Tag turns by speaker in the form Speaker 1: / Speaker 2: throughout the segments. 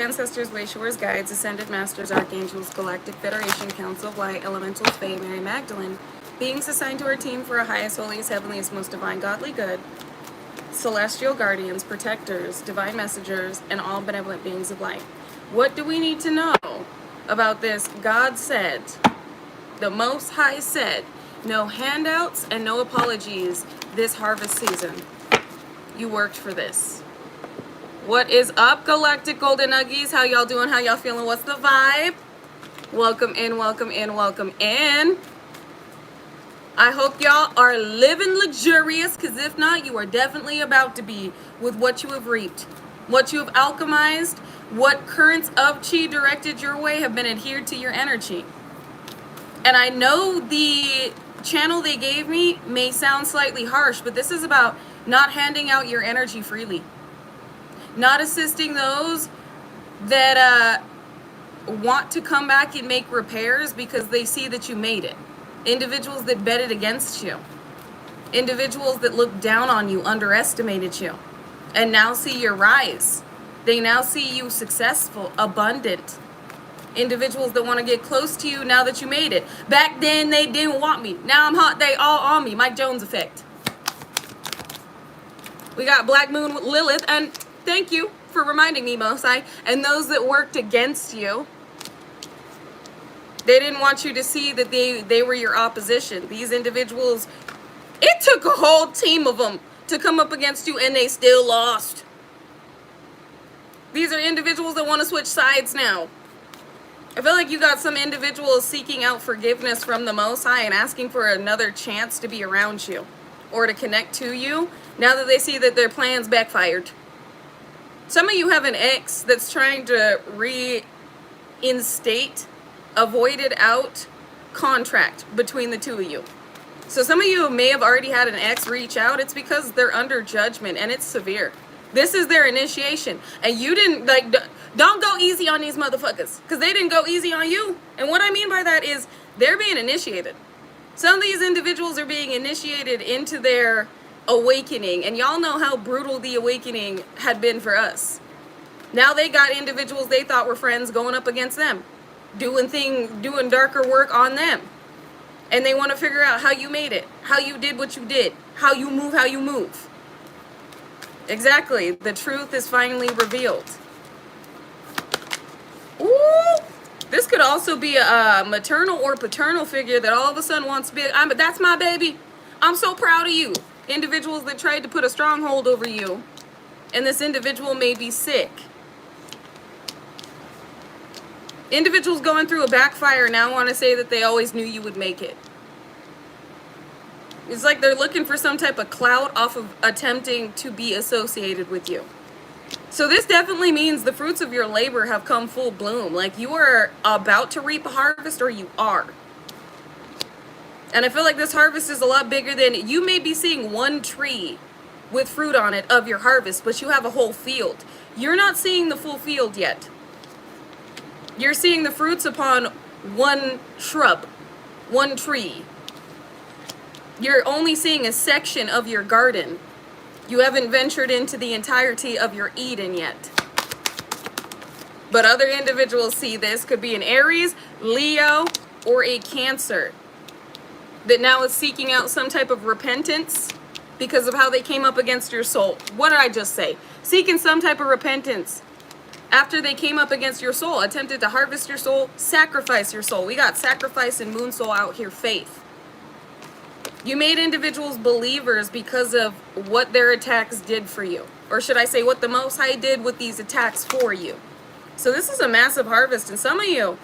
Speaker 1: ancestors, Wayshores, guides, ascended masters, archangels, galactic federation, council of light, elementals, fae, Mary Magdalene, beings assigned to our team for our highest, holiest, heavenliest, most divine, godly good, celestial guardians, protectors, divine messengers, and all benevolent beings of light. What do we need to know about this? God said, the Most High said, no handouts and no apologies this harvest season. You worked for this. What is up, Galactic Golden Nuggies? How y'all doing? How y'all feeling? What's the vibe? Welcome in, welcome in, welcome in. I hope y'all are living luxurious, because if not, you are definitely about to be with what you have reaped, what you have alchemized, what currents of chi directed your way have been adhered to your energy. And I know the channel they gave me may sound slightly harsh, but this is about not handing out your energy freely. Not assisting those that want to come back and make repairs because they see that you made it. Individuals that betted against you. Individuals that looked down on you, underestimated you, and now see your rise. They now see you successful, abundant. Individuals that want to get close to you now that you made it. Back then they didn't want me. Now I'm hot, they all on me. Mike Jones effect. We got Black Moon with Lilith, and thank you for reminding me, Mosai. And those that worked against you, they didn't want you to see that they were your opposition. These individuals, it took a whole team of them to come up against you, and they still lost. These are individuals that want to switch sides now. I feel like you got some individuals seeking out forgiveness from the Most High and asking for another chance to be around you or to connect to you now that they see that their plans backfired. Some of you have an ex that's trying to reinstate a voided out contract between the two of you. So some of you may have already had an ex reach out. It's because they're under judgment, and it's severe. This is their initiation, and you didn't, like, don't go easy on these motherfuckers, because they didn't go easy on you. And what I mean by that is they're being initiated. Some of these individuals are being initiated into their awakening, and y'all know how brutal the awakening had been for us. Now they got individuals they thought were friends going up against them, doing darker work on them. And they want to figure out how you made it, how you did what you did, how you move. Exactly. The truth is finally revealed. Ooh! This could also be a maternal or paternal figure that all of a sudden wants to be, that's my baby. I'm so proud of you. Individuals that tried to put a stronghold over you. And this individual may be sick. Individuals going through a backfire now want to say that they always knew you would make it. It's like they're looking for some type of clout off of attempting to be associated with you. So this definitely means the fruits of your labor have come full bloom. Like you are about to reap a harvest, or you are. And I feel like this harvest is a lot bigger than, you may be seeing one tree with fruit on it of your harvest, but you have a whole field. You're not seeing the full field yet. You're seeing the fruits upon one shrub, one tree. You're only seeing a section of your garden. You haven't ventured into the entirety of your Eden yet. But other individuals see this. Could be an Aries, Leo, or a Cancer that now is seeking out some type of repentance because of how they came up against your soul. What did I just say? Seeking some type of repentance after they came up against your soul, attempted to harvest your soul, sacrifice your soul. We got sacrifice and moon soul out here, faith. You made individuals believers because of what their attacks did for you. Or should I say what the Most High did with these attacks for you. So this is a massive harvest. And some of you,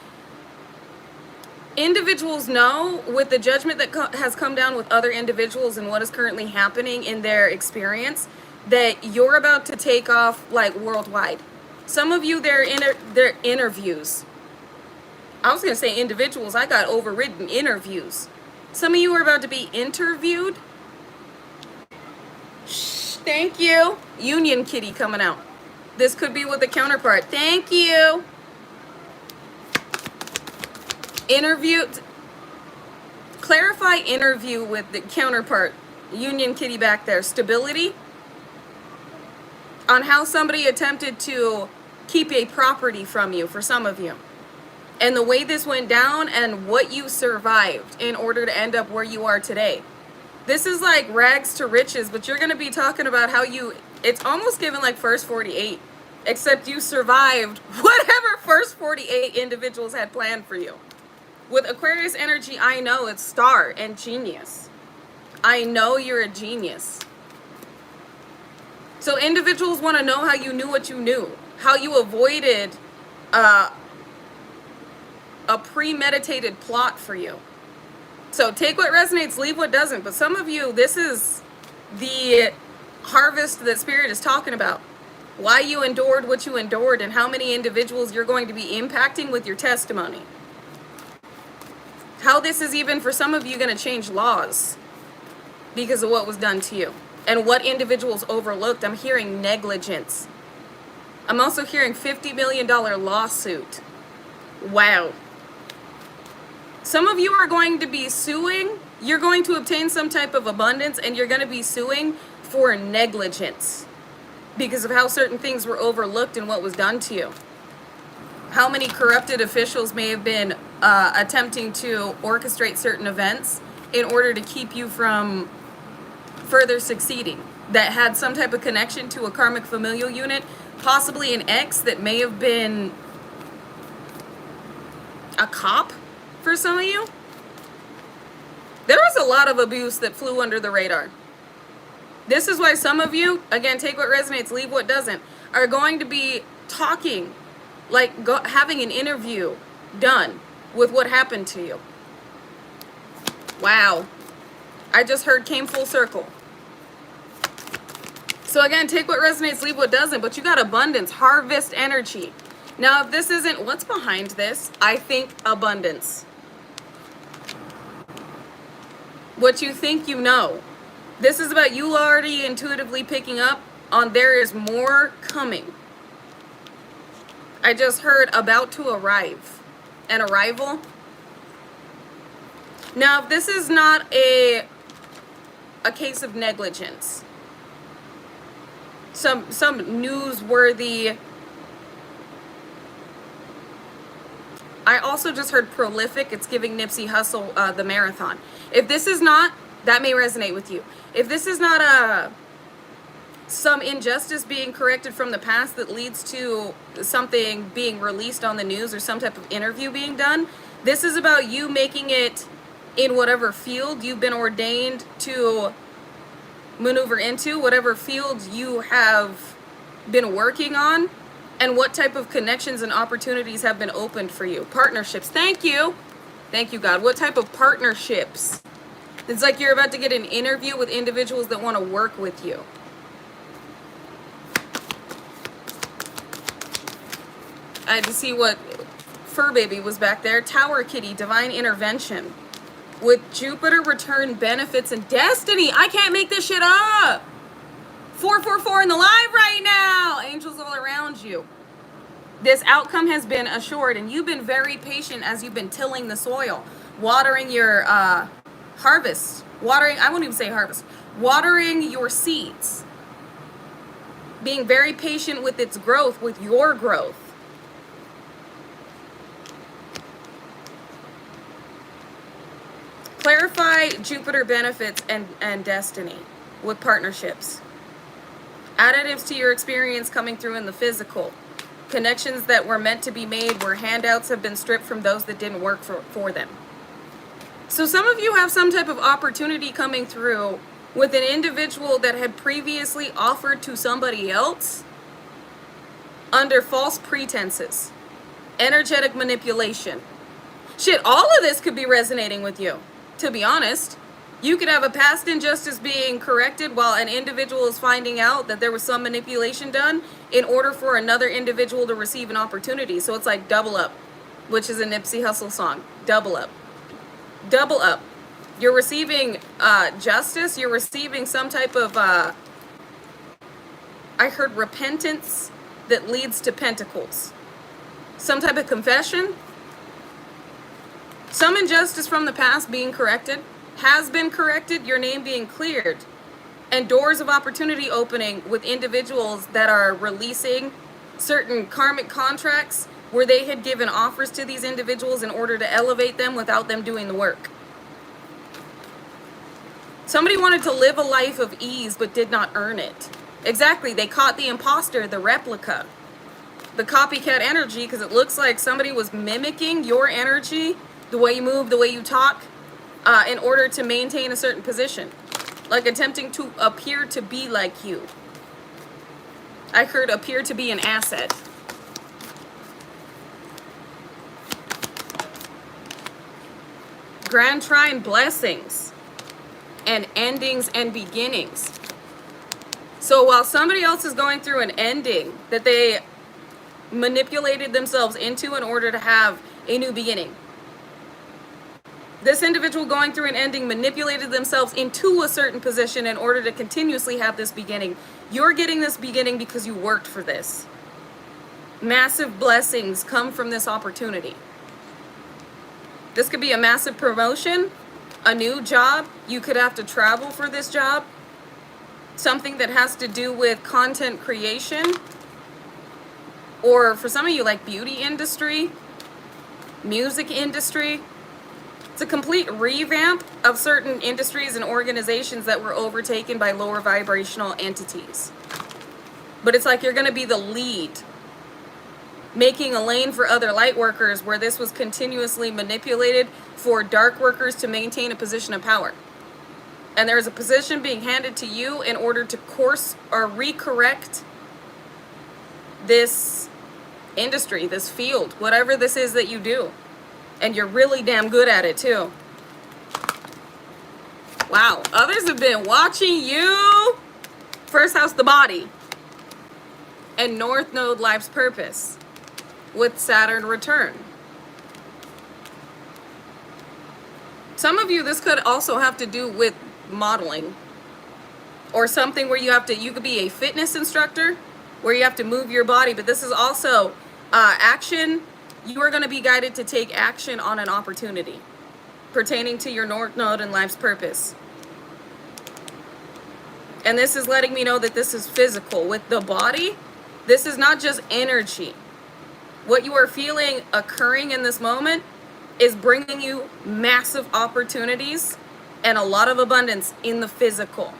Speaker 1: individuals know with the judgment that has come down with other individuals and what is currently happening in their experience, that you're about to take off like worldwide. Some of you, their interviews. I was going to say individuals. I got overridden interviews. Some of you are about to be interviewed. Shh, thank you. Union Kitty coming out. This could be with the counterpart. Thank you. Interview. Clarify interview with the counterpart. Union Kitty back there. Stability. On how somebody attempted to keep a property from you for some of you. And the way this went down and what you survived in order to end up where you are today. This is like rags to riches, but you're going to be talking about how it's almost given like first 48, except you survived whatever first 48 individuals had planned for you. With Aquarius energy, I know it's star and genius. I know you're a genius. So individuals want to know how you knew what you knew, how you avoided a premeditated plot for you. So take what resonates, leave what doesn't. But some of you, this is the harvest that Spirit is talking about. Why you endured what you endured and how many individuals you're going to be impacting with your testimony. How this is even for some of you going to change laws because of what was done to you. And what individuals overlooked. I'm hearing negligence. I'm also hearing $50 million lawsuit. Wow. Some of you are going to be suing. You're going to obtain some type of abundance and you're going to be suing for negligence because of how certain things were overlooked and what was done to you. How many corrupted officials may have been attempting to orchestrate certain events in order to keep you from further succeeding, that had some type of connection to a karmic familial unit, possibly an ex that may have been a cop for some of you. There was a lot of abuse that flew under the radar. This is why some of you, again, take what resonates, leave what doesn't, are going to be talking, like having an interview done with what happened to you. Wow. I just heard came full circle. So again, take what resonates, leave what doesn't, but you got abundance, harvest energy. Now, if this isn't, what's behind this? I think abundance. What you think you know. This is about you already intuitively picking up on there is more coming. I just heard about to arrive. An arrival. Now, if this is not a case of negligence, some newsworthy. I also just heard prolific. It's giving Nipsey Hussle the marathon. If this is not, that may resonate with you. If this is not some injustice being corrected from the past that leads to something being released on the news or some type of interview being done, this is about you making it in whatever field you've been ordained to maneuver into, whatever fields you have been working on, and what type of connections and opportunities have been opened for you. Partnerships. Thank you. Thank you, God. What type of partnerships? It's like you're about to get an interview with individuals that want to work with you. I had to see what Fur Baby was back there. Tower Kitty, divine intervention. With Jupiter return benefits and destiny. I can't make this shit up. 444 in the live right now. Angels all around you. This outcome has been assured, and you've been very patient as you've been tilling the soil, watering your harvest. I won't even say harvest. Watering your seeds. Being very patient with its growth, with your growth. Clarify Jupiter benefits and destiny with partnerships. Additives to your experience coming through in the physical. Connections that were meant to be made where handouts have been stripped from those that didn't work for them. So some of you have some type of opportunity coming through with an individual that had previously offered to somebody else under false pretenses. Energetic manipulation. Shit, all of this could be resonating with you. To be honest, you could have a past injustice being corrected while an individual is finding out that there was some manipulation done in order for another individual to receive an opportunity. So it's like double up, which is a Nipsey Hussle song. Double up. Double up. You're receiving justice. You're receiving some type of, I heard repentance that leads to pentacles. Some type of confession. Some injustice from the past being corrected, has been corrected, your name being cleared, and doors of opportunity opening with individuals that are releasing certain karmic contracts where they had given offers to these individuals in order to elevate them without them doing the work. Somebody wanted to live a life of ease but did not earn it. Exactly, they caught the imposter, the replica, the copycat energy, because it looks like somebody was mimicking your energy, the way you move, the way you talk, in order to maintain a certain position. Like attempting to appear to be like you. I heard appear to be an asset. Grand Trine blessings and endings and beginnings. So while somebody else is going through an ending that they manipulated themselves into in order to have a new beginning, this individual going through an ending manipulated themselves into a certain position in order to continuously have this beginning. You're getting this beginning because you worked for this. Massive blessings come from this opportunity. This could be a massive promotion, a new job. You could have to travel for this job. Something that has to do with content creation. Or for some of you, like beauty industry, music industry. It's a complete revamp of certain industries and organizations that were overtaken by lower vibrational entities. But it's like you're going to be the lead, making a lane for other light workers where this was continuously manipulated for dark workers to maintain a position of power. And there's a position being handed to you in order to course or recorrect this industry, this field, whatever this is that you do. And you're really damn good at it too. Wow, others have been watching you. First house, the body. And North Node, life's purpose. With Saturn return. Some of you, this could also have to do with modeling. Or something where you could be a fitness instructor, where you have to move your body. But this is also action. You are going to be guided to take action on an opportunity pertaining to your North Node and life's purpose. And this is letting me know that this is physical. With the body, this is not just energy. What you are feeling occurring in this moment is bringing you massive opportunities and a lot of abundance in the physical.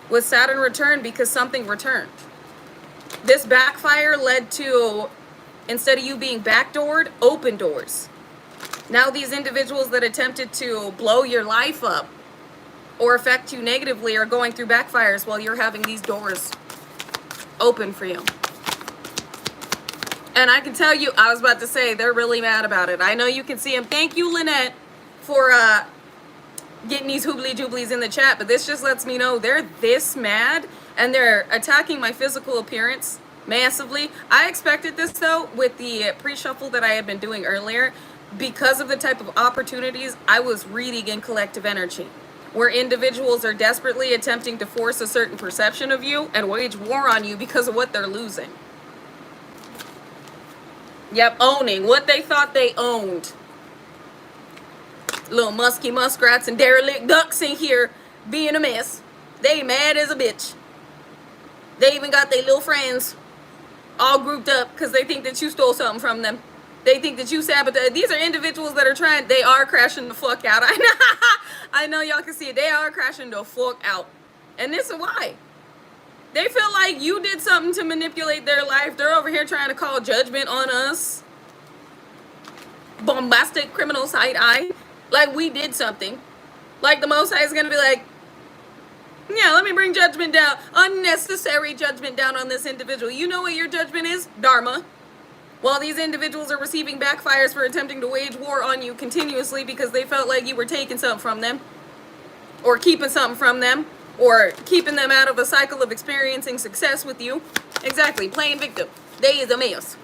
Speaker 1: With Saturn return, because something returned. This backfire led to, instead of you being backdoored, open doors. Now these individuals that attempted to blow your life up or affect you negatively are going through backfires while you're having these doors open for you. And I can tell you, I was about to say, they're really mad about it. I know you can see them. Thank you, Lynette, for getting these hoobly jooblies in the chat. But this just lets me know they're this mad. And they're attacking my physical appearance massively. I expected this, though, with the pre-shuffle that I had been doing earlier. Because of the type of opportunities I was reading in collective energy. Where individuals are desperately attempting to force a certain perception of you and wage war on you because of what they're losing. Yep, owning what they thought they owned. Little musky muskrats and derelict ducks in here being a mess. They mad as a bitch. They even got their little friends all grouped up because they think that you stole something from them. They think that you sabotaged. These are individuals that are trying, they are crashing the fuck out. I know y'all can see it. They are crashing the fuck out. And this is why. They feel like you did something to manipulate their life. They're over here trying to call judgment on us. Bombastic criminal side eye. Like we did something. Like the Most High is going to be like, yeah, let me bring judgment down. Unnecessary judgment down on this individual. You know what your judgment is? Dharma. While these individuals are receiving backfires for attempting to wage war on you continuously because they felt like you were taking something from them. Or keeping something from them. Or keeping them out of a cycle of experiencing success with you. Exactly. Playing victim. They is a mess.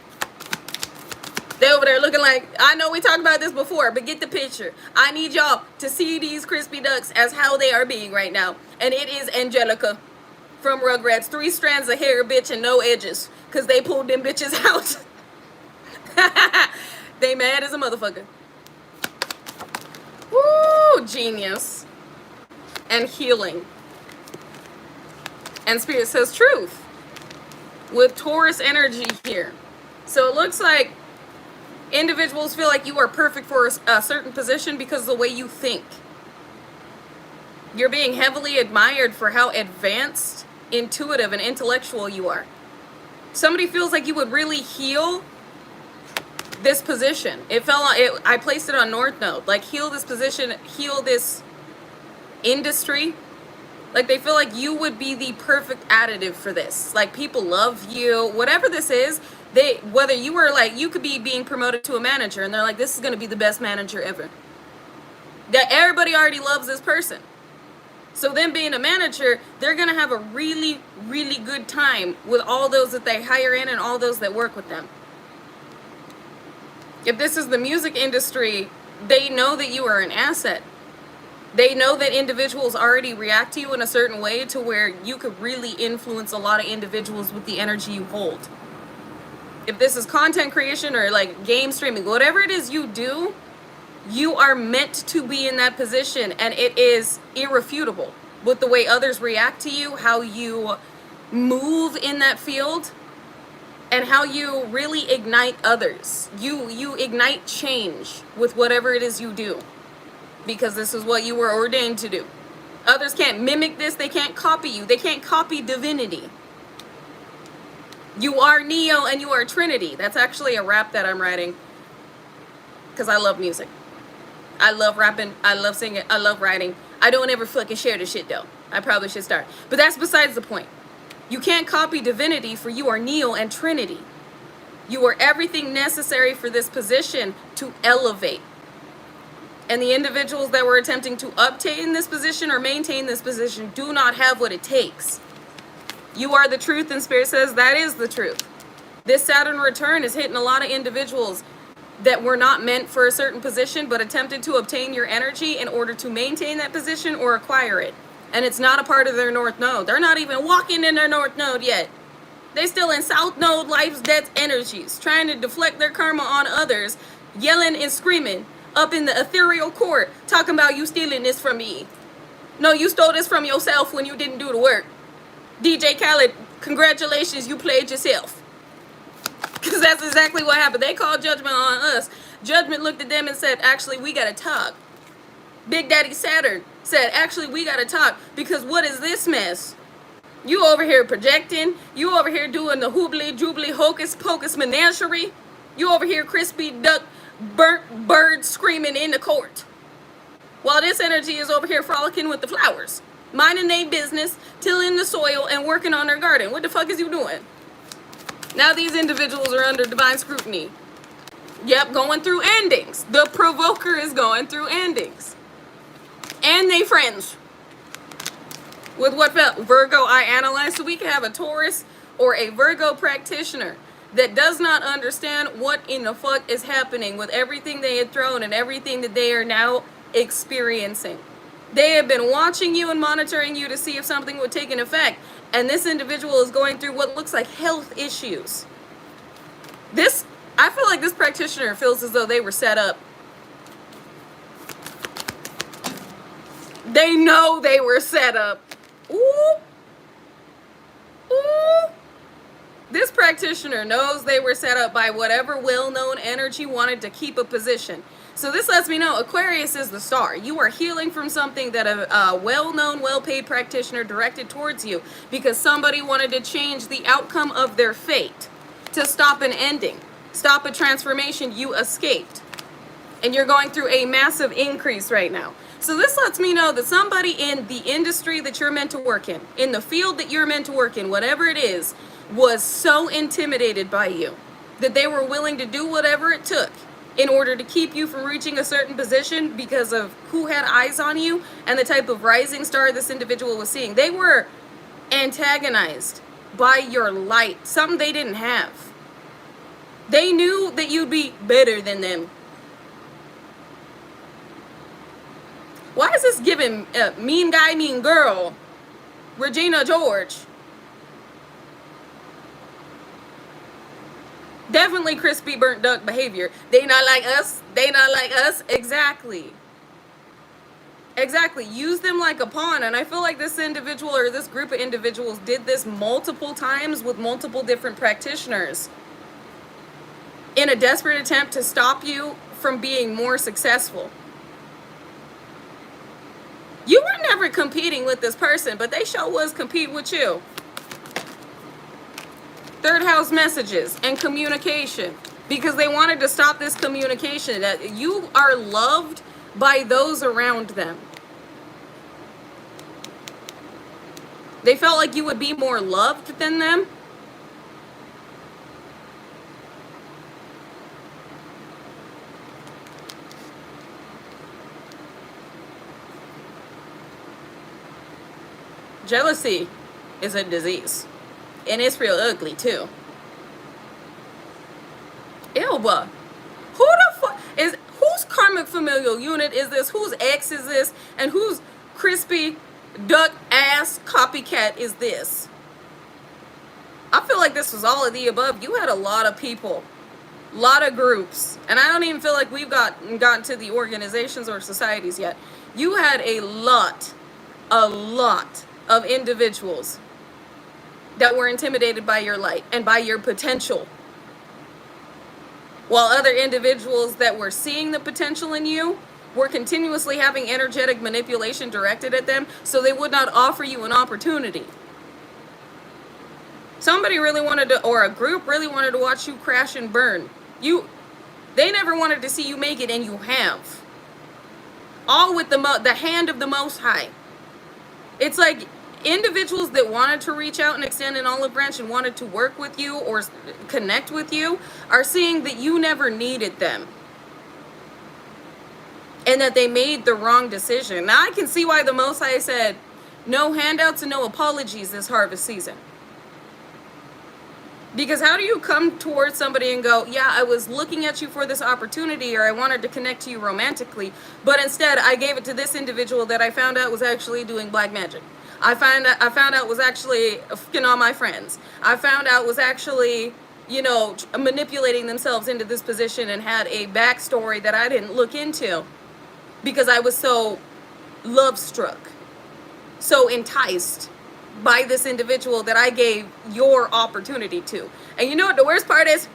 Speaker 1: They over there looking like, I know we talked about this before, but get the picture. I need y'all to see these crispy ducks as how they are being right now. And it is Angelica from Rugrats. 3 strands of hair, bitch, and no edges. Because they pulled them bitches out. They mad as a motherfucker. Woo! Genius. And healing. And Spirit says truth. with Taurus energy here. So it looks like individuals feel like you are perfect for a certain position because of the way you think. You're being heavily admired for how advanced, intuitive, and intellectual you are. Somebody feels like you would really heal this position. I placed it on North Node. Like, heal this position, heal this industry. Like, they feel like you would be the perfect additive for this. Like, people love you. Whatever this is, whether you were like, you could be being promoted to a manager, and they're like, this is going to be the best manager ever. That everybody already loves this person. So them being a manager, they're going to have a really, really good time with all those that they hire in and all those that work with them. If this is the music industry, they know that you are an asset. They know that individuals already react to you in a certain way to where you could really influence a lot of individuals with the energy you hold. If this is content creation or like game streaming, whatever it is you do, you are meant to be in that position, and it is irrefutable with the way others react to you, how you move in that field, and how you really ignite others. You ignite change with whatever it is you do, because this is what you were ordained to do. Others can't mimic this. They can't copy you. They can't copy divinity. You are Neo and you are Trinity. That's actually a rap that I'm writing because I love music. I love rapping. I love singing. I love writing. I don't ever fucking share this shit though. I probably should start. But that's besides the point. You can't copy divinity, for you are Neo and Trinity. You are everything necessary for this position to elevate. And the individuals that were attempting to obtain this position or maintain this position do not have what it takes. You are the truth, and Spirit says that is the truth. This Saturn return is hitting a lot of individuals that were not meant for a certain position, but attempted to obtain your energy in order to maintain that position or acquire it. And it's not a part of their North Node. They're not even walking in their North Node yet. They still in South Node, life's death energies, trying to deflect their karma on others, yelling and screaming up in the ethereal court, talking about you stealing this from me. No, you stole this from yourself when you didn't do the work. DJ Khaled, congratulations, you played yourself. Because that's exactly what happened. They called judgment on us. Judgment looked at them and said, actually, we got to talk. Big Daddy Saturn said, actually, we got to talk, because what is this mess? You over here projecting. You over here doing the hoobly, jubbly, hocus pocus menagerie. You over here crispy duck, burnt bird screaming in the court. While this energy is over here frolicking with the flowers, minding their business, tilling the soil, and working on their garden. What the fuck is you doing? Now these individuals are under divine scrutiny. Yep, going through endings. The provoker is going through endings. And they friends. With what Virgo I analyze. So we can have a Taurus or a Virgo practitioner that does not understand what in the fuck is happening with everything they had thrown and everything that they are now experiencing. They have been watching you and monitoring you to see if something would take an effect. And this individual is going through what looks like health issues. I feel like this practitioner feels as though they were set up. They know they were set up. Ooh. Ooh. This practitioner knows they were set up by whatever well-known energy wanted to keep a position. So this lets me know Aquarius is the star. You are healing from something that a well-known, well-paid practitioner directed towards you because somebody wanted to change the outcome of their fate, to stop an ending, stop a transformation you escaped. And you're going through a massive increase right now. So this lets me know that somebody in the industry that you're meant to work in the field that you're meant to work in, whatever it is, was so intimidated by you that they were willing to do whatever it took in order to keep you from reaching a certain position because of who had eyes on you and the type of rising star this individual was seeing. They were antagonized by your light, something they didn't have. They knew that you'd be better than them. Why is this giving mean guy, mean girl, Regina George? Definitely crispy burnt duck behavior. They not like us. They not like us. Exactly. Exactly. Use them like a pawn. And I feel like this individual or this group of individuals did this multiple times with multiple different practitioners in a desperate attempt to stop you from being more successful. You were never competing with this person, but they sure was competing with you. Third house messages and communication, because they wanted to stop this communication. That you are loved by those around them. They felt like you would be more loved than them. Jealousy is a disease. And it's real ugly too. Ew, who the fuck is, whose karmic familial unit is this? Whose ex is this? And whose crispy duck ass copycat is this? I feel like this was all of the above. You had a lot of people, a lot of groups, and I don't even feel like we've gotten to the organizations or societies yet. You had a lot of individuals that were intimidated by your light and by your potential, while other individuals that were seeing the potential in you were continuously having energetic manipulation directed at them so they would not offer you an opportunity. Somebody really wanted to, or a group really wanted to watch you crash and burn. They never wanted to see you make it, and you have. All with the hand of the Most High. It's like individuals that wanted to reach out and extend an olive branch and wanted to work with you or connect with you are seeing that you never needed them. And that they made the wrong decision. Now I can see why the Most High said, no handouts and no apologies this harvest season. Because how do you come towards somebody and go, yeah, I was looking at you for this opportunity, or I wanted to connect to you romantically, but instead I gave it to this individual that I found out was actually doing black magic. I found out was actually fucking all my friends. I found out was actually, manipulating themselves into this position and had a backstory that I didn't look into because I was so love struck, so enticed by this individual that I gave your opportunity to. And you know what the worst part is?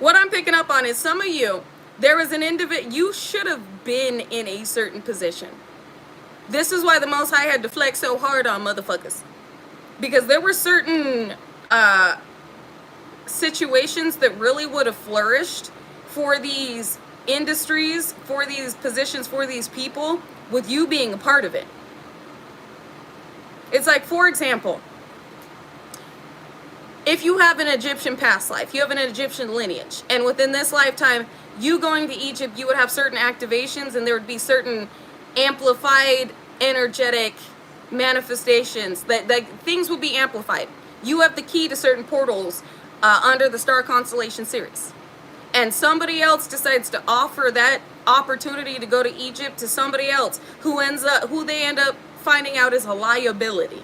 Speaker 1: What I'm picking up on is some of you, there was an individual, you should have been in a certain position. This is why the Most High had to flex so hard on motherfuckers. Because there were certain situations that really would have flourished for these industries, for these positions, for these people, with you being a part of it. It's like, for example, if you have an Egyptian past life, you have an Egyptian lineage, and within this lifetime, you going to Egypt, you would have certain activations, and there would be certain amplified, energetic manifestations that things would be amplified. You have the key to certain portals under the star constellation series, and somebody else decides to offer that opportunity to go to Egypt to somebody else who they end up finding out is a liability,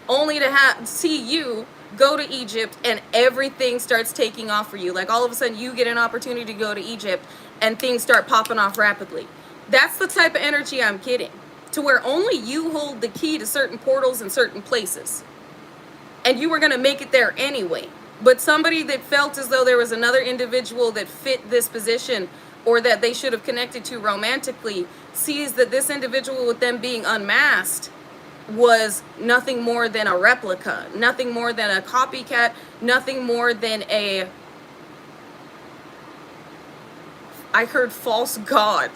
Speaker 1: only to see you go to Egypt and everything starts taking off for you. Like all of a sudden you get an opportunity to go to Egypt and things start popping off rapidly. That's the type of energy I'm getting, to where only you hold the key to certain portals in certain places, and you were going to make it there anyway. But somebody that felt as though there was another individual that fit this position, or that they should have connected to romantically, sees that this individual, with them being unmasked, was nothing more than a replica, nothing more than a copycat, nothing more than I heard false god.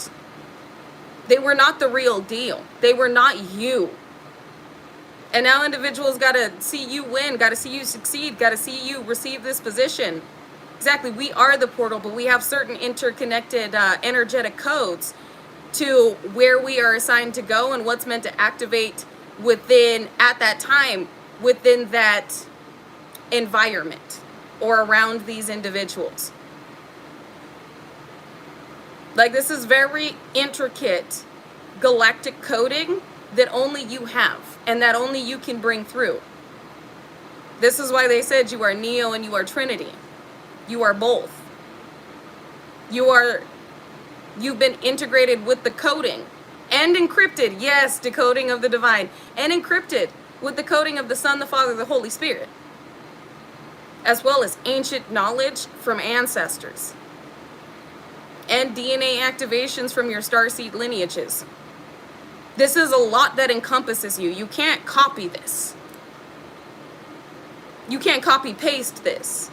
Speaker 1: They were not the real deal. They were not you. And now individuals got to see you win, got to see you succeed, got to see you receive this position. Exactly, we are the portal, but we have certain interconnected energetic codes to where we are assigned to go and what's meant to activate within, at that time, within that environment or around these individuals. Like, this is very intricate galactic coding that only you have and that only you can bring through. This is why they said you are Neo and you are Trinity. You are both. You've been integrated with the coding and encrypted, yes, decoding of the divine, and encrypted with the coding of the Son, the Father, the Holy Spirit, as well as ancient knowledge from ancestors, and DNA activations from your starseed lineages. This is a lot that encompasses you. You can't copy this. You can't copy paste this.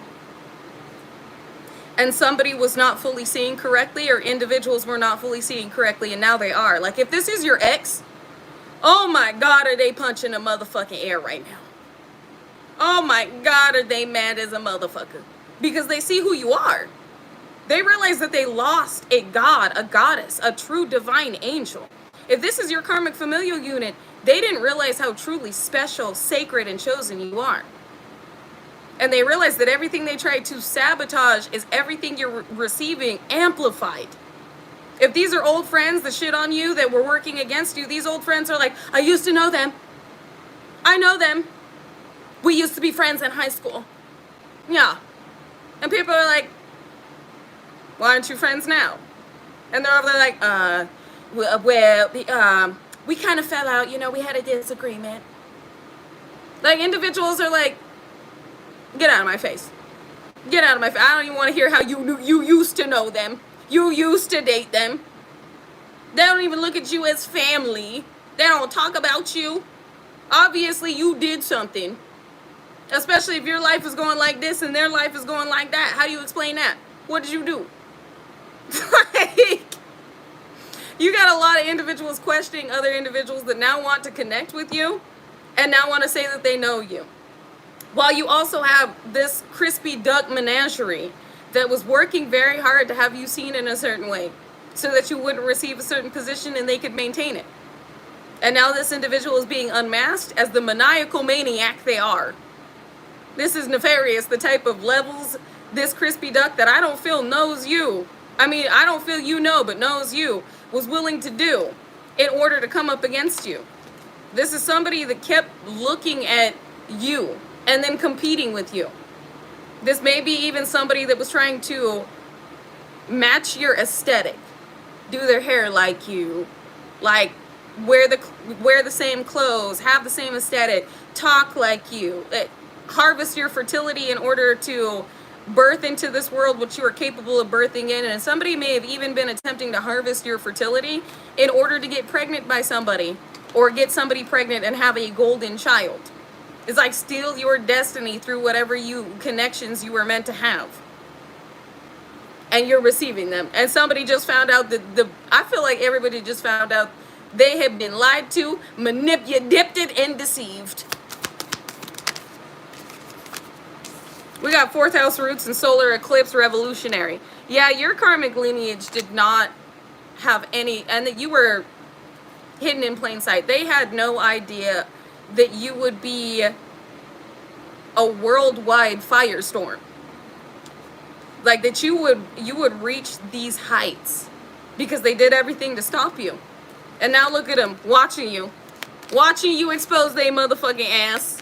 Speaker 1: And somebody was not fully seeing correctly, or individuals were not fully seeing correctly, and now they are. Like, if this is your ex, oh my God, are they punching a motherfucking air right now? Oh my God, are they mad as a motherfucker? Because they see who you are. They realize that they lost a god, a goddess, a true divine angel. If this is your karmic familial unit, they didn't realize how truly special, sacred, and chosen you are. And they realize that everything they tried to sabotage is everything you're receiving amplified. If these are old friends that shit on you, that were working against you, these old friends are like, I used to know them. I know them. We used to be friends in high school. Yeah. And people are like, why aren't you friends now? And they're over there like, we kind of fell out, we had a disagreement. Like, individuals are like, get out of my face. Get out of my face. I don't even want to hear how you used to know them. You used to date them. They don't even look at you as family. They don't talk about you. Obviously, you did something. Especially if your life is going like this and their life is going like that. How do you explain that? What did you do? Like, you got a lot of individuals questioning other individuals that now want to connect with you and now want to say that they know you. While you also have this crispy duck menagerie that was working very hard to have you seen in a certain way so that you wouldn't receive a certain position and they could maintain it. And now this individual is being unmasked as the maniacal maniac they are. This is nefarious, the type of levels this crispy duck that I don't feel knows you. I mean, I don't feel you know, but knows you, was willing to do in order to come up against you. This is somebody that kept looking at you and then competing with you. This may be even somebody that was trying to match your aesthetic, do their hair like you, like wear the same clothes, have the same aesthetic, talk like you, harvest your fertility in order to birth into this world what you are capable of birthing in. And somebody may have even been attempting to harvest your fertility in order to get pregnant by somebody or get somebody pregnant and have a golden child. It's like steal your destiny through whatever connections you were meant to have. And you're receiving them. And somebody just found out that I feel like everybody just found out they have been lied to, manipulated, and deceived. We got 4th house roots and solar eclipse revolutionary. Yeah, your karmic lineage did not have any, and that you were hidden in plain sight. They had no idea that you would be a worldwide firestorm. Like that you would reach these heights because they did everything to stop you. And now look at them watching you expose their motherfucking ass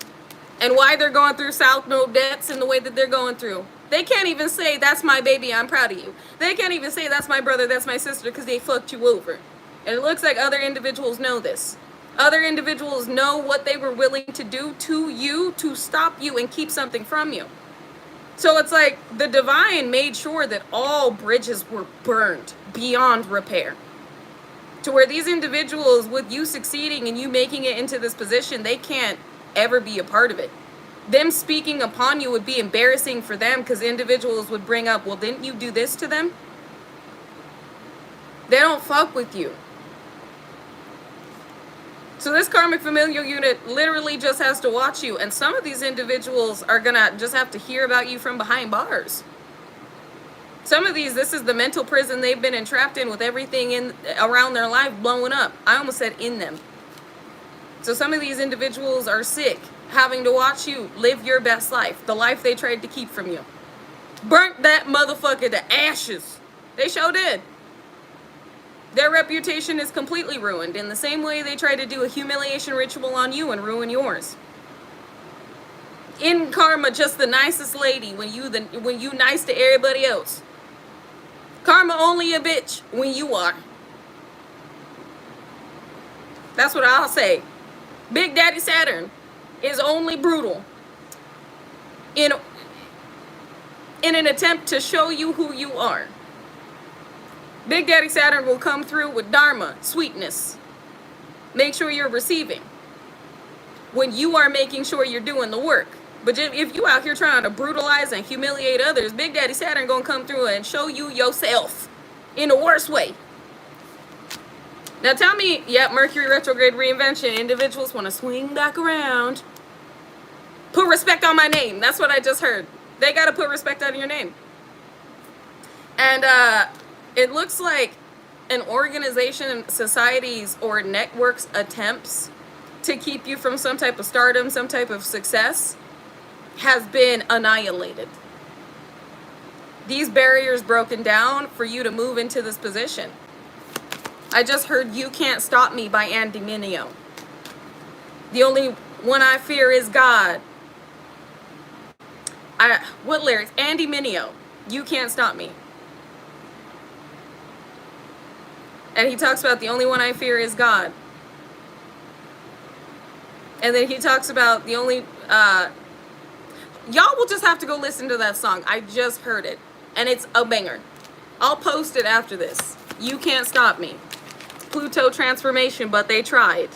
Speaker 1: and why they're going through South Node debts in the way that they're going through. They can't even say, that's my baby, I'm proud of you. They can't even say, that's my brother, that's my sister, because they fucked you over. And it looks like other individuals know this. Other individuals know what they were willing to do to you to stop you and keep something from you. So it's like the divine made sure that all bridges were burned beyond repair. To where these individuals, with you succeeding and you making it into this position, they can't ever be a part of it. Them speaking upon you would be embarrassing for them because individuals would bring up, well, didn't you do this to them? They don't fuck with you. So this karmic familial unit literally just has to watch you. And some of these individuals are going to just have to hear about you from behind bars. Some of these, this is the mental prison they've been entrapped in with everything around their life blowing up. I almost said in them. So some of these individuals are sick, having to watch you live your best life, the life they tried to keep from you. Burnt that motherfucker to ashes. They sure did. Their reputation is completely ruined in the same way they tried to do a humiliation ritual on you and ruin yours. In karma, just the nicest lady when you nice to everybody else. Karma only a bitch when you are. That's what I'll say. Big Daddy Saturn is only brutal in an attempt to show you who you are. Big Daddy Saturn will come through with dharma, sweetness. Make sure you're receiving when you are making sure you're doing the work. But if you out here trying to brutalize and humiliate others, Big Daddy Saturn gonna come through and show you yourself in the worst way. Now tell me, yeah, Mercury retrograde reinvention, individuals want to swing back around. Put respect on my name. That's what I just heard. They got to put respect on your name. And it looks like an organization, societies, or networks' attempts to keep you from some type of stardom, some type of success, has been annihilated. These barriers broken down for you to move into this position. I just heard You Can't Stop Me by Andy Mineo. The only one I fear is God. What lyrics? Andy Mineo, You Can't Stop Me. And he talks about the only one I fear is God. And then he talks about the only, y'all will just have to go listen to that song. I just heard it. And it's a banger. I'll post it after this. You Can't Stop Me. It's Pluto transformation, but they tried.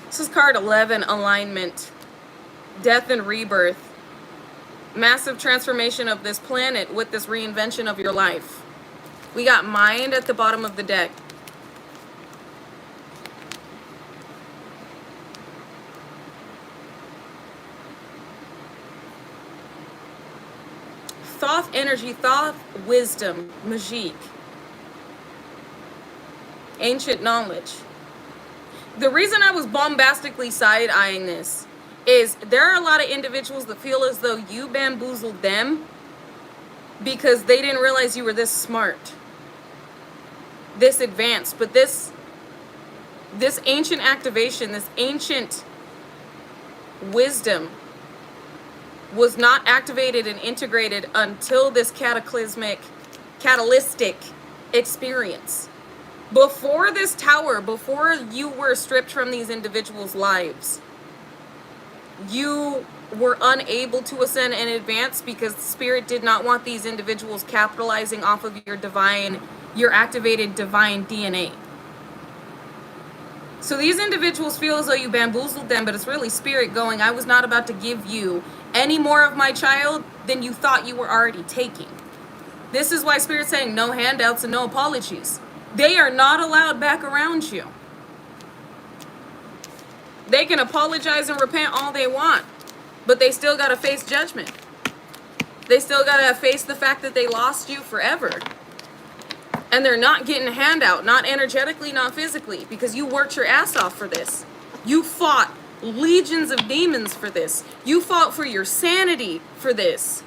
Speaker 1: This is card 11, alignment. Death and rebirth. Massive transformation of this planet with this reinvention of your life. We got mind at the bottom of the deck. Thoth energy, Thoth wisdom, magique. Ancient knowledge. The reason I was bombastically side-eyeing this is there are a lot of individuals that feel as though you bamboozled them because they didn't realize you were this smart, this advanced. But this ancient activation, this ancient wisdom was not activated and integrated until this catalytic experience. Before this tower, before you were stripped from these individuals' lives, you were unable to ascend and advance because Spirit did not want these individuals capitalizing off of your activated divine DNA. So these individuals feel as though you bamboozled them, but it's really Spirit going, I was not about to give you any more of my child than you thought you were already taking. This is why Spirit's saying no handouts and no apologies. They are not allowed back around you. They can apologize and repent all they want, but they still got to face judgment. They still got to face the fact that they lost you forever. And they're not getting a handout, not energetically, not physically, because you worked your ass off for this. You fought legions of demons for this. You fought for your sanity for this.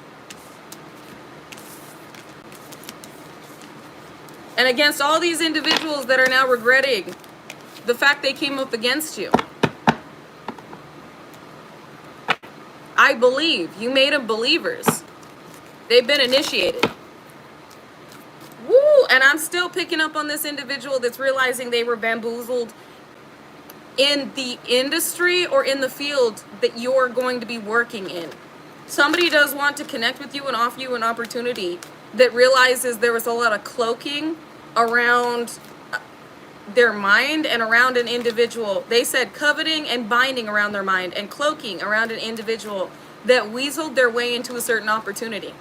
Speaker 1: And against all these individuals that are now regretting the fact they came up against you. I believe you made them believers. They've been initiated. Woo! And I'm still picking up on this individual that's realizing they were bamboozled in the industry or in the field that you're going to be working in. Somebody does want to connect with you and offer you an opportunity that realizes there was a lot of cloaking around their mind and around an individual. They said coveting and binding around their mind and cloaking around an individual that weaseled their way into a certain opportunity.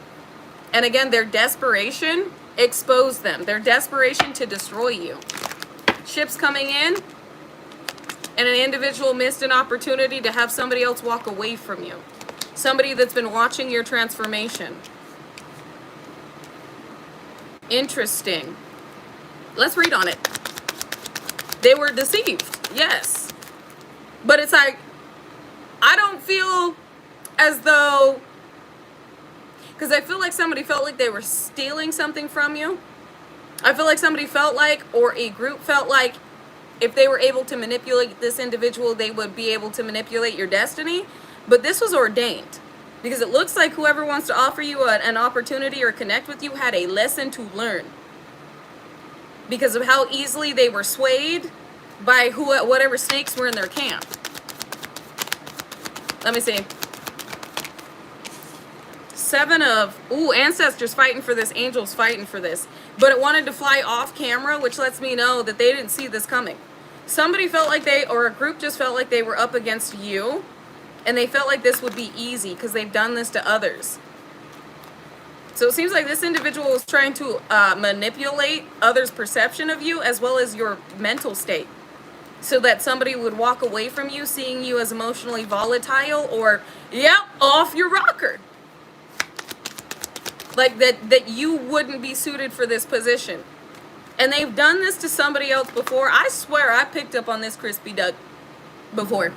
Speaker 1: And again, their desperation exposed them. Their desperation to destroy you. Ships coming in, and an individual missed an opportunity to have somebody else walk away from you. Somebody that's been watching your transformation. Interesting. Let's read on it. They were deceived, yes. But it's like, I don't feel as though, because I feel like somebody felt like they were stealing something from you. I feel like somebody felt like, or a group felt like, if they were able to manipulate this individual, they would be able to manipulate your destiny. But this was ordained. Because it looks like whoever wants to offer you an opportunity or connect with you had a lesson to learn. because of how easily they were swayed by whatever snakes were in their camp. Let me see. Seven of, ancestors fighting for this, angels fighting for this. But it wanted to fly off camera, which lets me know that they didn't see this coming. Somebody felt like or a group just felt like they were up against you, and they felt like this would be easy because they've done this to others. So it seems like this individual was trying to manipulate others' perception of you as well as your mental state, so that somebody would walk away from you seeing you as emotionally volatile or, off your rocker. Like that you wouldn't be suited for this position. And they've done this to somebody else before. I swear I picked up on this crispy duck before.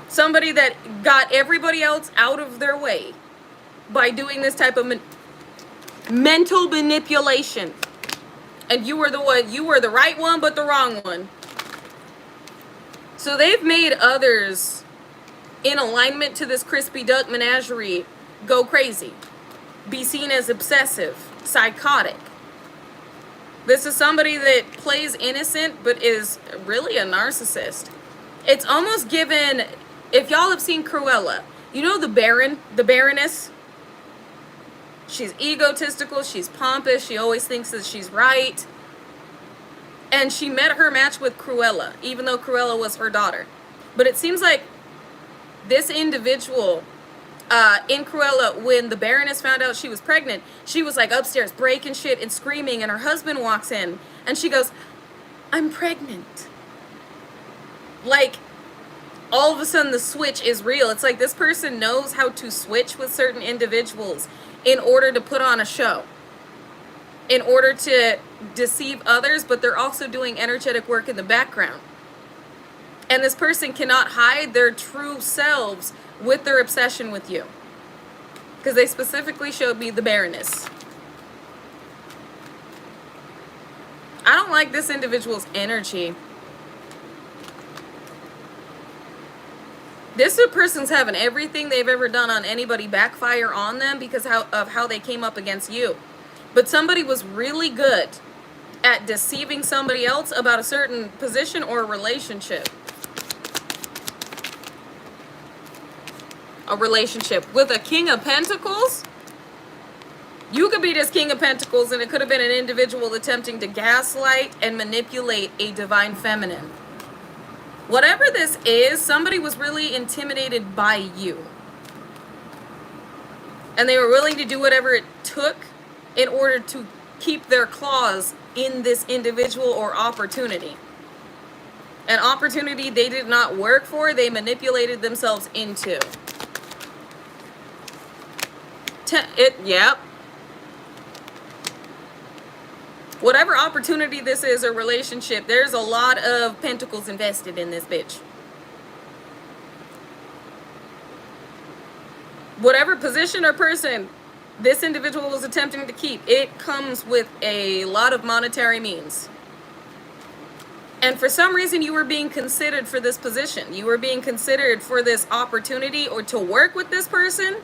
Speaker 1: Somebody that got everybody else out of their way by doing this type of mental manipulation. And you were the right one, but the wrong one. So they've made others in alignment to this crispy duck menagerie go crazy. Be seen as obsessive, psychotic. This is somebody that plays innocent but is really a narcissist. It's almost given, if y'all have seen Cruella, you know the Baroness? She's egotistical, she's pompous, she always thinks that she's right. And she met her match with Cruella, even though Cruella was her daughter. But it seems like this individual in Cruella, when the Baroness found out she was pregnant, she was like upstairs breaking shit and screaming, and her husband walks in and she goes, "I'm pregnant." Like, all of a sudden the switch is real. It's like this person knows how to switch with certain individuals in order to put on a show, in order to deceive others, but they're also doing energetic work in the background. And this person cannot hide their true selves with their obsession with you, because they specifically showed me the Baroness. I don't like this individual's energy. This person's having everything they've ever done on anybody backfire on them because of how they came up against you. But somebody was really good at deceiving somebody else about a certain position or relationship. A relationship with a King of Pentacles. You could be this King of Pentacles, and it could have been an individual attempting to gaslight and manipulate a divine feminine. Whatever this is, somebody was really intimidated by you. And they were willing to do whatever it took in order to keep their claws in this individual or opportunity. An opportunity they did not work for, they manipulated themselves into. Yep. Whatever opportunity this is, or relationship, there's a lot of pentacles invested in this bitch. Whatever position or person this individual was attempting to keep, it comes with a lot of monetary means. And for some reason, you were being considered for this position. You were being considered for this opportunity, or to work with this person,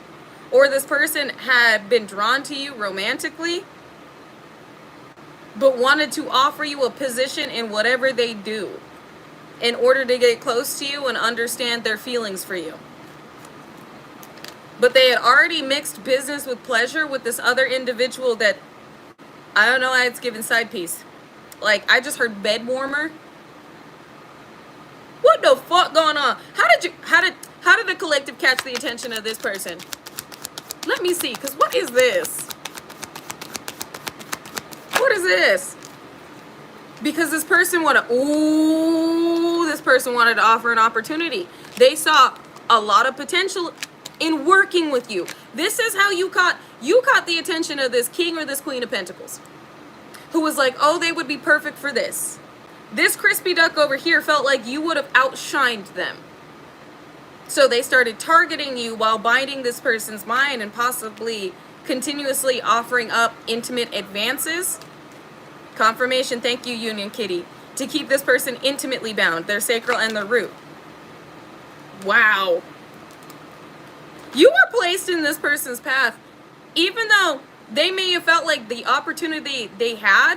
Speaker 1: or this person had been drawn to you romantically, but wanted to offer you a position in whatever they do in order to get close to you and understand their feelings for you. But they had already mixed business with pleasure with this other individual that, I don't know why it's given side piece. Like, I just heard bed warmer. What the fuck going on? How did the collective catch the attention of this person? Let me see, because what is this? What is this? Because this person wanted to offer an opportunity. They saw a lot of potential in working with you. This is how you caught the attention of this king or this queen of pentacles, who was like, oh, they would be perfect for this. This crispy duck over here felt like you would have outshined them. So they started targeting you while binding this person's mind and possibly continuously offering up intimate advances. Confirmation, thank you, Union Kitty. To keep this person intimately bound, their sacral and their root. Wow. You were placed in this person's path, even though they may have felt like the opportunity they had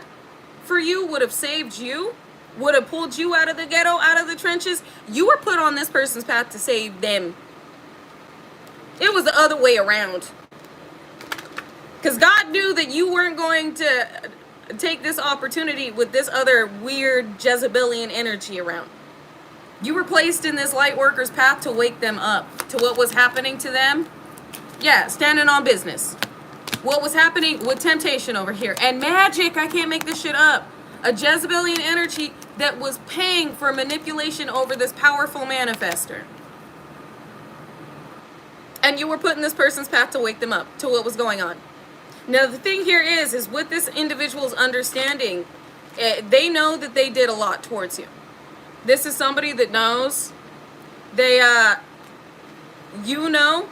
Speaker 1: for you, would have saved you, would have pulled you out of the ghetto, out of the trenches, you were put on this person's path to save them. It was the other way around. Because God knew that you weren't going to take this opportunity with this other weird Jezebelian energy around. You were placed in this light worker's path to wake them up to what was happening to them. Yeah, standing on business. What was happening with temptation over here. And magic, I can't make this shit up. A Jezebelian energy that was paying for manipulation over this powerful manifester. And you were put in this person's path to wake them up to what was going on. Now, the thing here is with this individual's understanding, they know that they did a lot towards you. This is somebody that knows you know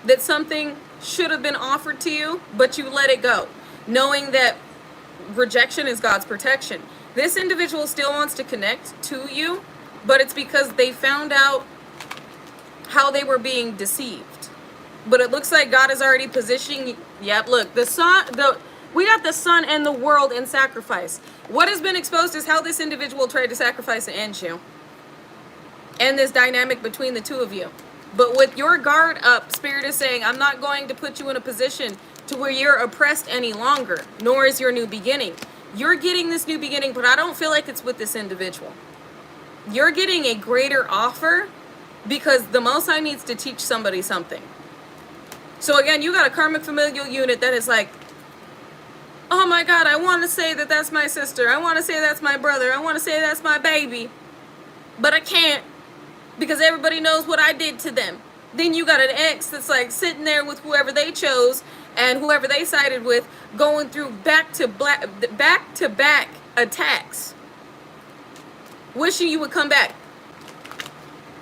Speaker 1: that something should have been offered to you, but you let it go, knowing that rejection is God's protection. This individual still wants to connect to you, but it's because they found out how they were being deceived. But it looks like God is already positioning. Yep, look, we got the sun and the world in sacrifice. What has been exposed is how this individual tried to sacrifice and end you. And this dynamic between the two of you. But with your guard up, Spirit is saying, I'm not going to put you in a position to where you're oppressed any longer, nor is your new beginning. You're getting this new beginning, but I don't feel like it's with this individual. You're getting a greater offer because the Most High needs to teach somebody something. So again, you got a karmic familial unit that is like, oh my God, I want to say that that's my sister. I want to say that's my brother. I want to say that's my baby. But I can't because everybody knows what I did to them. Then you got an ex that's like sitting there with whoever they chose and whoever they sided with, going through back-to-back attacks, wishing you would come back.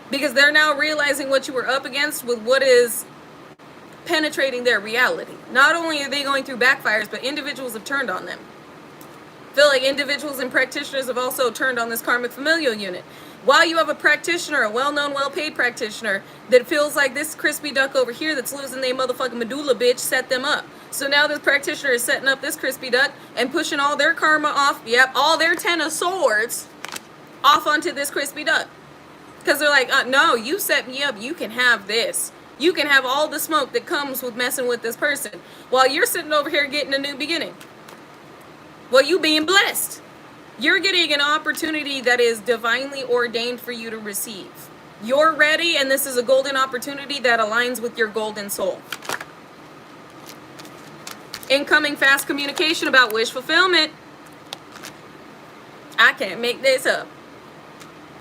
Speaker 1: Because they're now realizing what you were up against with what is penetrating their reality. Not only are they going through backfires, but individuals have turned on them. I feel like individuals and practitioners have also turned on this karmic familial unit. While you have a practitioner, a well-known, well-paid practitioner, that feels like this crispy duck over here that's losing their motherfucking medulla bitch set them up. So now this practitioner is setting up this crispy duck and pushing all their karma off, all their 10 of swords off onto this crispy duck. Because they're like, no, you set me up, you can have this. You can have all the smoke that comes with messing with this person while you're sitting over here getting a new beginning. Well, you being blessed. You're getting an opportunity that is divinely ordained for you to receive. You're ready, and this is a golden opportunity that aligns with your golden soul. Incoming fast communication about wish fulfillment. I can't make this up.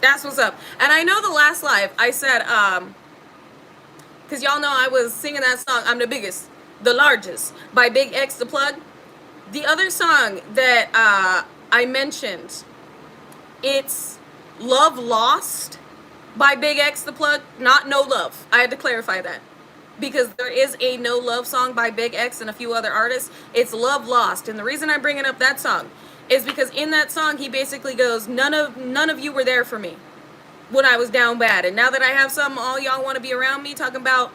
Speaker 1: That's what's up. And I know the last live I said, because y'all know I was singing that song, I'm the biggest, the largest, by Big X the Plug. The other song that I mentioned, it's Love Lost by Big X the Plug, not No Love. I had to clarify that. Because there is a No Love song by Big X and a few other artists. It's Love Lost. And the reason I'm bringing up that song is because in that song, he basically goes, none of you were there for me when I was down bad. And now that I have some, all y'all want to be around me, talking about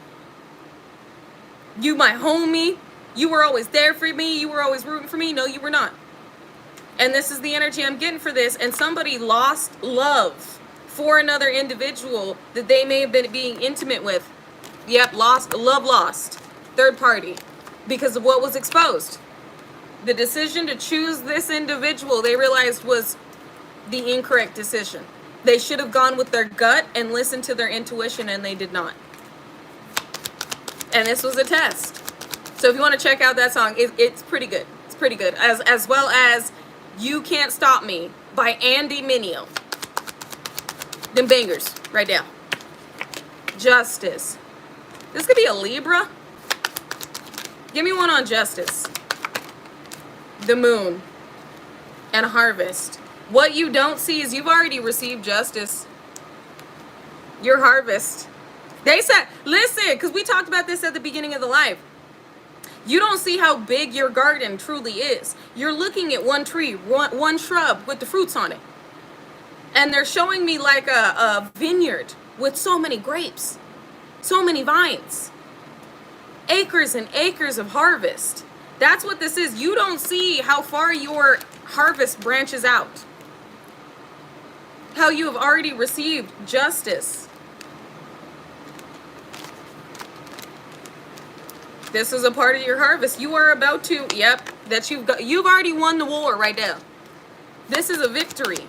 Speaker 1: you my homie, you were always there for me, you were always rooting for me. No, you were not. And this is the energy I'm getting for this. And somebody lost love for another individual that they may have been being intimate with. Yep, lost, love lost. Third party. Because of what was exposed. The decision to choose this individual, they realized, was the incorrect decision. They should have gone with their gut and listened to their intuition, and they did not. And this was a test. So if you want to check out that song, it's pretty good. It's pretty good. As well as You Can't Stop Me by Andy Mineo. Them bangers right there. Justice. This could be a Libra. Give me one on Justice. The Moon. And Harvest. What you don't see is you've already received justice. Your harvest. They said, listen, because we talked about this at the beginning of the live. You don't see how big your garden truly is. You're looking at one tree, one shrub with the fruits on it. And they're showing me like a vineyard with so many grapes, so many vines, acres and acres of harvest. That's what this is. You don't see how far your harvest branches out. How you have already received justice. This is a part of your harvest. You are about to, you've already won the war right now. This is a victory.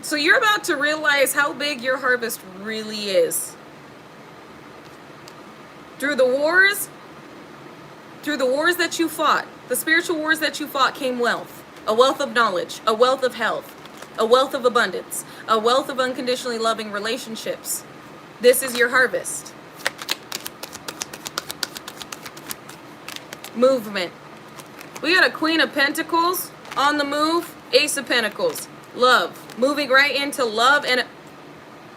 Speaker 1: So you're about to realize how big your harvest really is. Through the wars that you fought, the spiritual wars that you fought, came wealth. A wealth of knowledge, a wealth of health, a wealth of abundance, a wealth of unconditionally loving relationships. This is your harvest. Movement. We got a Queen of Pentacles on the move, Ace of Pentacles, love. Moving right into love and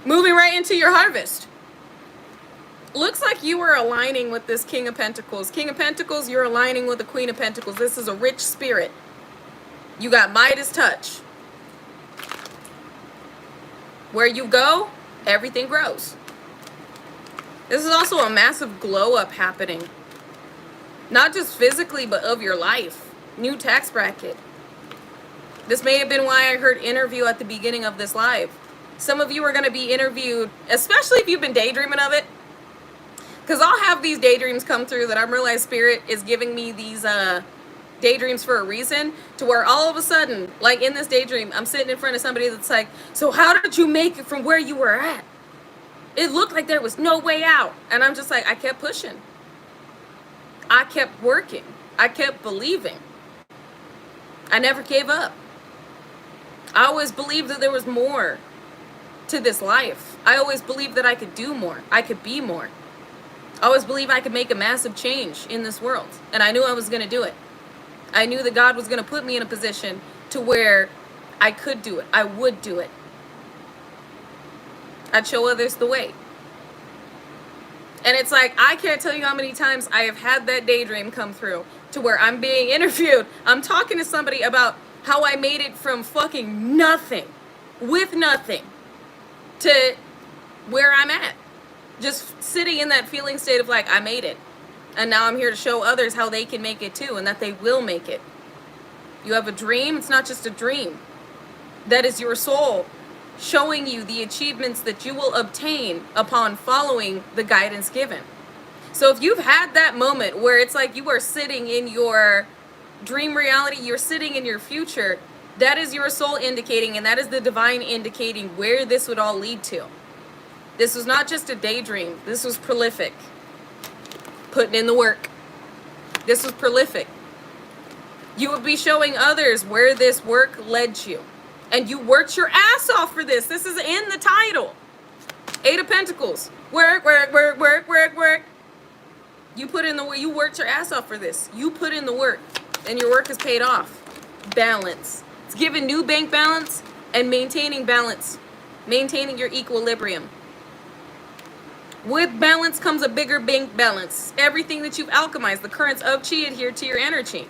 Speaker 1: moving right into your harvest. Looks like you are aligning with this King of Pentacles. King of Pentacles, you're aligning with the Queen of Pentacles. This is a rich spirit. You got Midas touch. Where you go, everything grows. This is also a massive glow up happening. Not just physically, but of your life. New tax bracket. This may have been why I heard interview at the beginning of this live. Some of you are going to be interviewed, especially if you've been daydreaming of it. Because I'll have these daydreams come through that I'm realizing Spirit is giving me these daydreams for a reason, to where all of a sudden, like in this daydream, I'm sitting in front of somebody that's like, so how did you make it from where you were at? It looked like there was no way out. And I'm just like, I kept pushing. I kept working. I kept believing. I never gave up. I always believed that there was more to this life. I always believed that I could do more. I could be more. I always believed I could make a massive change in this world. And I knew I was going to do it. I knew that God was going to put me in a position to where I could do it. I would do it. I'd show others the way. And it's like, I can't tell you how many times I have had that daydream come through to where I'm being interviewed. I'm talking to somebody about how I made it from fucking nothing, with nothing, to where I'm at. Just sitting in that feeling state of like, I made it. And now I'm here to show others how they can make it too, and that they will make it. You have a dream. It's not just a dream. That is your soul showing you the achievements that you will obtain upon following the guidance given. So if you've had that moment where it's like you are sitting in your dream reality, you're sitting in your future, that is your soul indicating, and that is the divine indicating where this would all lead to. This was not just a daydream. This was prolific. Putting in the work. This was prolific. You would be showing others where this work led you. And you worked your ass off for this. This is in the title. Eight of Pentacles. Work, work, work, work, work, work. You put in the work. You worked your ass off for this. You put in the work. And your work is paid off. Balance. It's giving new bank balance and maintaining balance. Maintaining your equilibrium. With balance comes a bigger bank balance. Everything that you've alchemized, the currents of chi adhere to your energy.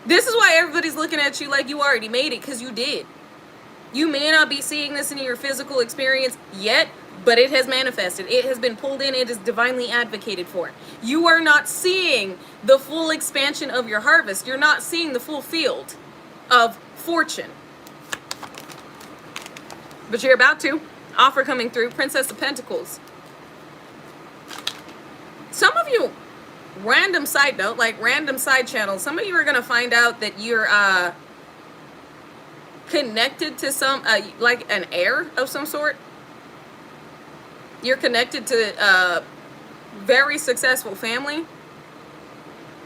Speaker 1: This is why everybody's looking at you like you already made it, because you did. You may not be seeing this in your physical experience yet, but it has manifested. It has been pulled in. It is divinely advocated for. You are not seeing the full expansion of your harvest. You're not seeing the full field of fortune. But you're about to. Offer coming through. Princess of Pentacles. Some of you, random side note, like random side channels, some of you are going to find out that you're connected to some, like an heir of some sort. You're connected to a very successful family.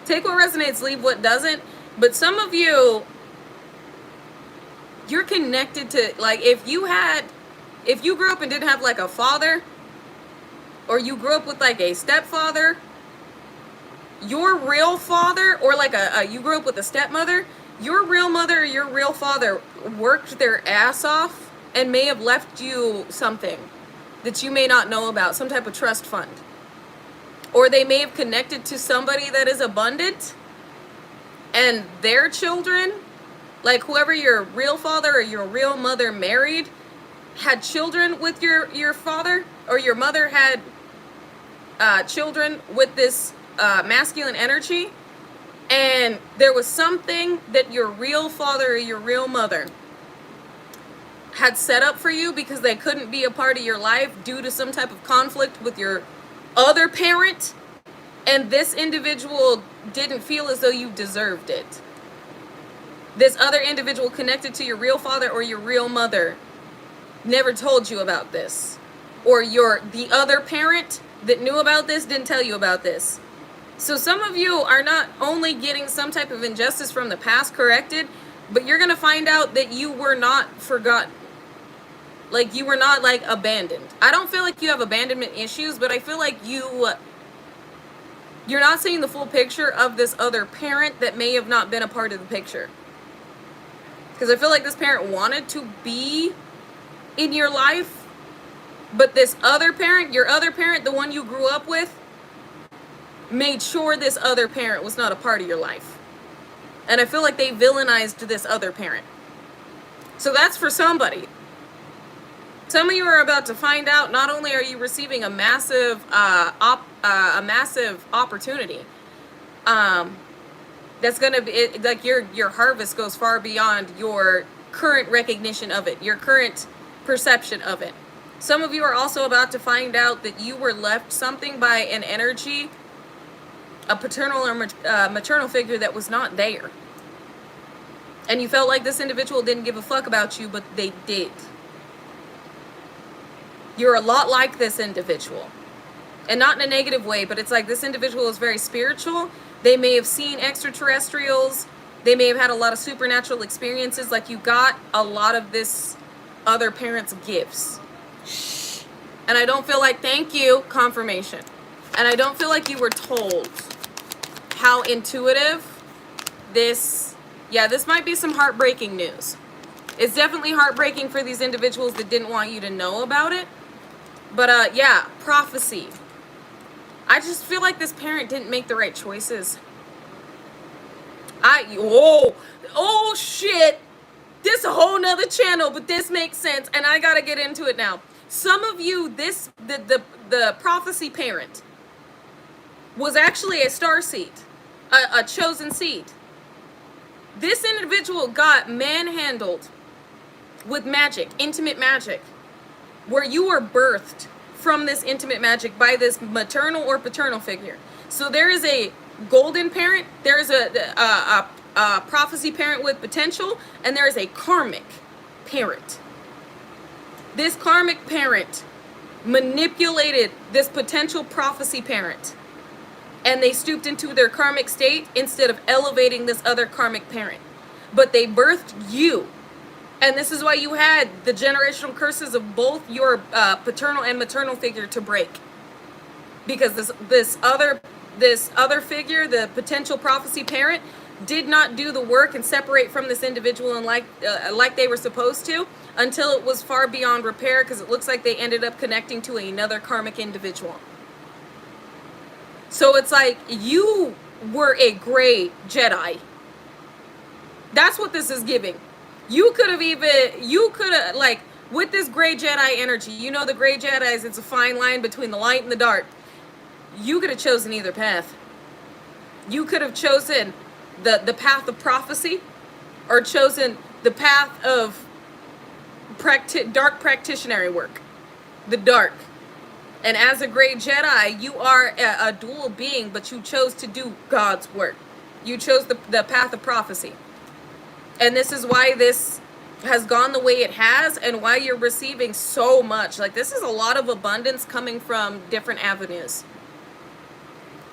Speaker 1: Take what resonates, leave what doesn't. But some of you, you're connected to, like, if you grew up and didn't have like a father, or you grew up with like a stepfather, your real father, or like you grew up with a stepmother, your real mother or your real father worked their ass off and may have left you something that you may not know about, some type of trust fund. Or they may have connected to somebody that is abundant, and their children, like whoever your real father or your real mother married, had children with your father, or your mother had children with this masculine energy, and there was something that your real father or your real mother had set up for you because they couldn't be a part of your life due to some type of conflict with your other parent, and this individual didn't feel as though you deserved it. This other individual connected to your real father or your real mother never told you about this, or the other parent that knew about this didn't tell you about this. So some of you are not only getting some type of injustice from the past corrected, but you're gonna find out that you were not forgotten. Like, you were not, like, abandoned. I don't feel like you have abandonment issues, but I feel like you're not seeing the full picture of this other parent that may have not been a part of the picture. Because I feel like this parent wanted to be in your life, but this other parent, your other parent, the one you grew up with, made sure this other parent was not a part of your life. And I feel like they villainized this other parent. So that's for somebody. Some of you are about to find out, not only are you receiving a massive opportunity, that's gonna be like your harvest goes far beyond your current recognition of it, your current perception of it. Some of you are also about to find out that you were left something by an energy, a paternal or maternal figure that was not there. And you felt like this individual didn't give a fuck about you, but they did. You're a lot like this individual. And not in a negative way, but it's like this individual is very spiritual. They may have seen extraterrestrials. They may have had a lot of supernatural experiences. Like, you got a lot of this other parent's gifts. And I don't feel like, thank you, confirmation. And I don't feel like you were told how intuitive this might be some heartbreaking news. It's definitely heartbreaking for these individuals that didn't want you to know about it. But yeah, prophecy. I just feel like this parent didn't make the right choices. Oh shit. This is a whole nother channel, but this makes sense, and I gotta get into it now. Some of you, the prophecy parent was actually a star seed, a chosen seed. This individual got manhandled with magic, intimate magic, where you were birthed from this intimate magic by this maternal or paternal figure. So there is a golden parent, there is a prophecy parent with potential, and there is a karmic parent. This karmic parent manipulated this potential prophecy parent, and they stooped into their karmic state instead of elevating this other karmic parent. But they birthed you. And this is why you had the generational curses of both your paternal and maternal figure to break. Because this other figure, the potential prophecy parent, did not do the work and separate from this individual and like they were supposed to, until it was far beyond repair, because it looks like they ended up connecting to another karmic individual. So it's like you were a gray Jedi. That's what this is giving. You could have, like, with this gray Jedi energy, you know the gray Jedis, it's a fine line between the light and the dark. You could have chosen either path. You could have chosen the path of prophecy, or chosen the path of dark practitionary work. The dark. And as a gray Jedi, you are a dual being, but you chose to do God's work. You chose the path of prophecy. And this is why this has gone the way it has, and why you're receiving so much. Like, this is a lot of abundance coming from different avenues.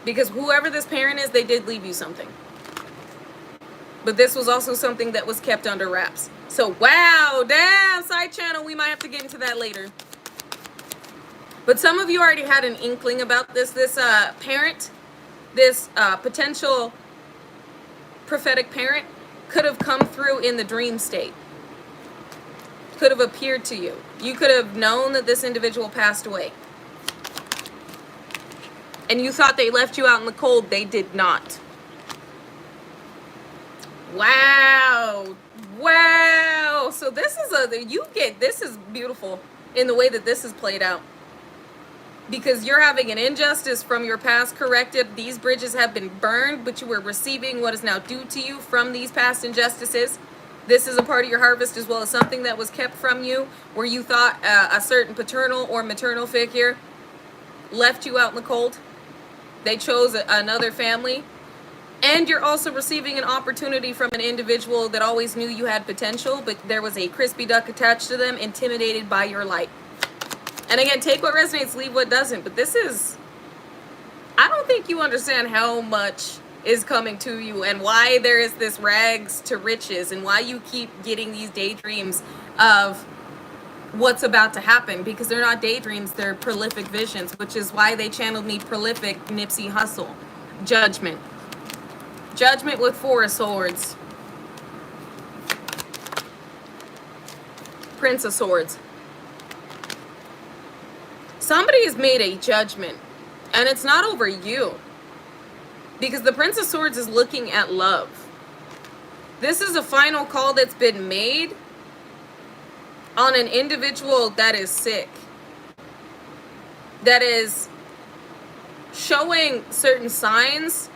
Speaker 1: Because whoever this parent is, they did leave you something. But this was also something that was kept under wraps. So, wow, damn, side channel, we might have to get into that later. But some of you already had an inkling about this. This parent, this potential prophetic parent, could have come through in the dream state. Could have appeared to you. You could have known that this individual passed away. And you thought they left you out in the cold. They did not. Wow. Wow. So this is this is beautiful in the way that this is played out. because you're having an injustice from your past corrected. These bridges have been burned, but you were receiving what is now due to you from these past injustices. This is a part of your harvest as well as something that was kept from you, where you thought a certain paternal or maternal figure left you out in the cold. They chose another family. And you're also receiving an opportunity from an individual that always knew you had potential, but there was a crispy duck attached to them, intimidated by your light. And again, take what resonates, leave what doesn't. But this is, I don't think you understand how much is coming to you and why there is this rags to riches and why you keep getting these daydreams of what's about to happen, because they're not daydreams, they're prolific visions, which is why they channeled me prolific Nipsey Hussle. Judgment. Judgment with 4 of Swords. Prince of Swords. Somebody has made a judgment, and it's not over you, because the Prince of Swords is looking at love. This is a final call that's been made on an individual that is sick, that is showing certain signs.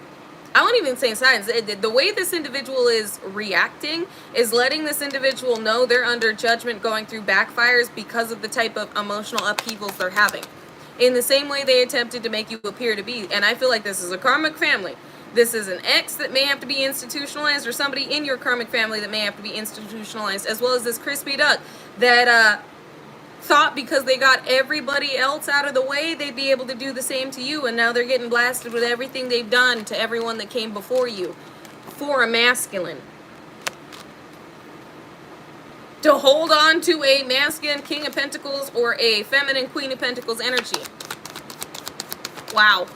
Speaker 1: I won't even say signs. The way this individual is reacting is letting this individual know they're under judgment, going through backfires because of the type of emotional upheavals they're having. In the same way they attempted to make you appear to be. And I feel like this is a karmic family. This is an ex that may have to be institutionalized, or somebody in your karmic family that may have to be institutionalized, as well as this crispy duck that thought because they got everybody else out of the way, they'd be able to do the same to you, and now they're getting blasted with everything they've done to everyone that came before you. For a masculine. To hold on to a masculine King of Pentacles or a feminine Queen of Pentacles energy. Wow.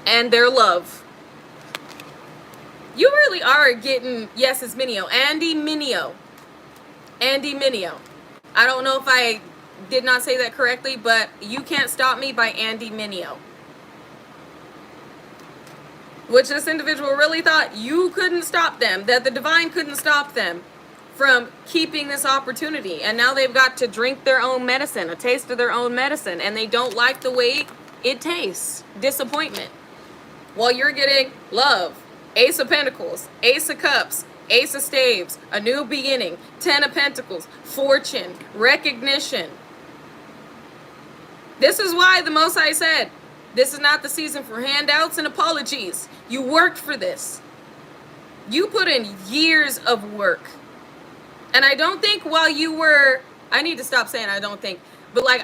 Speaker 1: And their love. You really are getting, yes, it's Minio. Andy Minio. Andy Minio. I don't know if I did not say that correctly, but You Can't Stop Me by Andy Minio. Which this individual really thought you couldn't stop them, that the divine couldn't stop them from keeping this opportunity. And now they've got to drink their own medicine, a taste of their own medicine, and they don't like the way it tastes. Disappointment. While you're getting love, Ace of Pentacles, Ace of Cups, Ace of Staves, a new beginning, 10 of Pentacles, fortune, recognition. This is why the Most High said, this is not the season for handouts and apologies. You worked for this. You put in years of work. And I don't think while you were, I need to stop saying I don't think, but like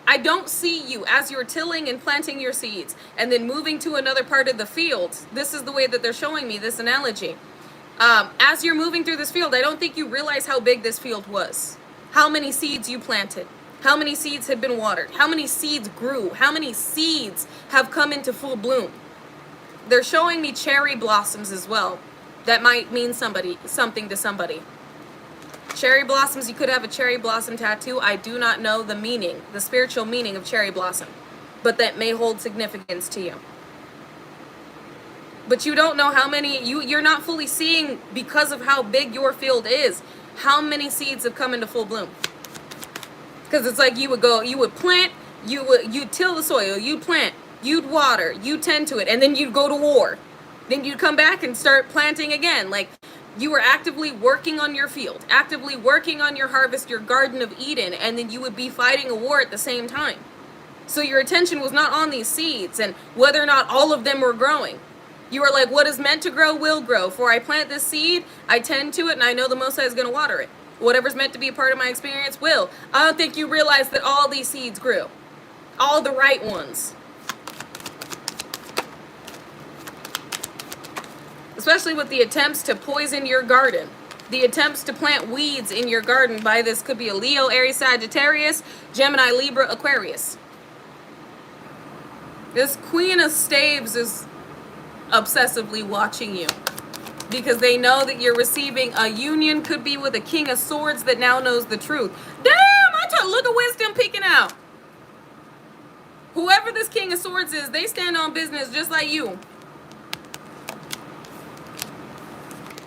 Speaker 1: I don't see you as you're tilling and planting your seeds and then moving to another part of the field. This is the way that they're showing me this analogy. As you're moving through this field, I don't think you realize how big this field was. How many seeds you planted. How many seeds had been watered. How many seeds grew. How many seeds have come into full bloom. They're showing me cherry blossoms as well. That might mean something to somebody. Cherry blossoms, you could have a cherry blossom tattoo. I do not know the meaning, the spiritual meaning of cherry blossom, but that may hold significance to you. But you don't know how many, you're not fully seeing, because of how big your field is, how many seeds have come into full bloom. Because it's like you would plant, you'd till the soil, you'd plant, you'd water, you'd tend to it, and then you'd go to war. Then you'd come back and start planting again. Like, you were actively working on your field, actively working on your harvest, your Garden of Eden, and then you would be fighting a war at the same time. So your attention was not on these seeds and whether or not all of them were growing. You were like, what is meant to grow will grow. For I plant this seed, I tend to it, and I know the Most High is going to water it. Whatever's meant to be a part of my experience will. I don't think you realize that all these seeds grew. All the right ones. Especially with the attempts to poison your garden. The attempts to plant weeds in your garden by this could be a Leo, Aries, Sagittarius, Gemini, Libra, Aquarius. This Queen of Staves is obsessively watching you. Because they know that you're receiving a union, could be with a King of Swords that now knows the truth. Damn, look at wisdom peeking out. Whoever this King of Swords is, they stand on business just like you.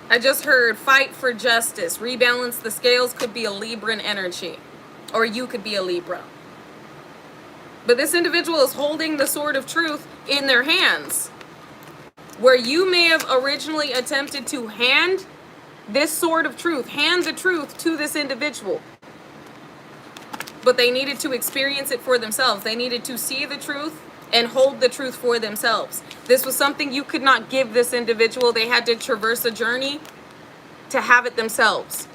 Speaker 1: I just heard fight for justice, rebalance the scales, could be a Libran energy. Or you could be a Libra. But this individual is holding the sword of truth in their hands. Where you may have originally attempted to hand this sword of truth, hand the truth to this individual. But they needed to experience it for themselves. They needed to see the truth and hold the truth for themselves. This was something you could not give this individual. They had to traverse a journey to have it themselves.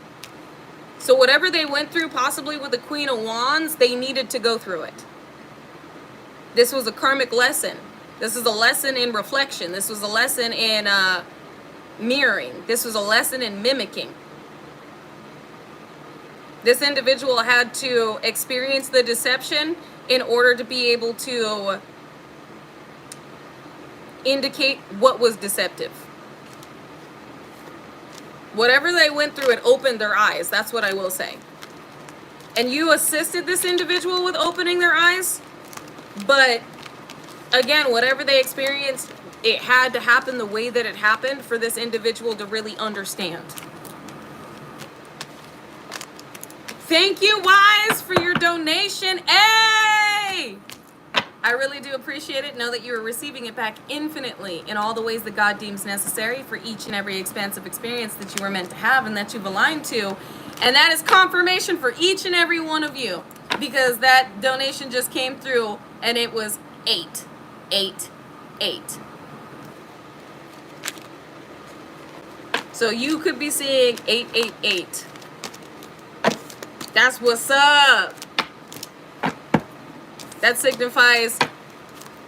Speaker 1: So whatever they went through, possibly with the Queen of Wands, they needed to go through it. This was a karmic lesson. This is a lesson in reflection. This was a lesson in mirroring. This was a lesson in mimicking. This individual had to experience the deception in order to be able to indicate what was deceptive. Whatever they went through, it opened their eyes. That's what I will say. And you assisted this individual with opening their eyes. But again, whatever they experienced, it had to happen the way that it happened for this individual to really understand. Thank you, Wise, for your donation. Hey! I really do appreciate it. Know that you are receiving it back infinitely in all the ways that God deems necessary for each and every expansive experience that you were meant to have and that you've aligned to. And that is confirmation for each and every one of you, because that donation just came through and it was 888. So you could be seeing 888. That's what's up. That signifies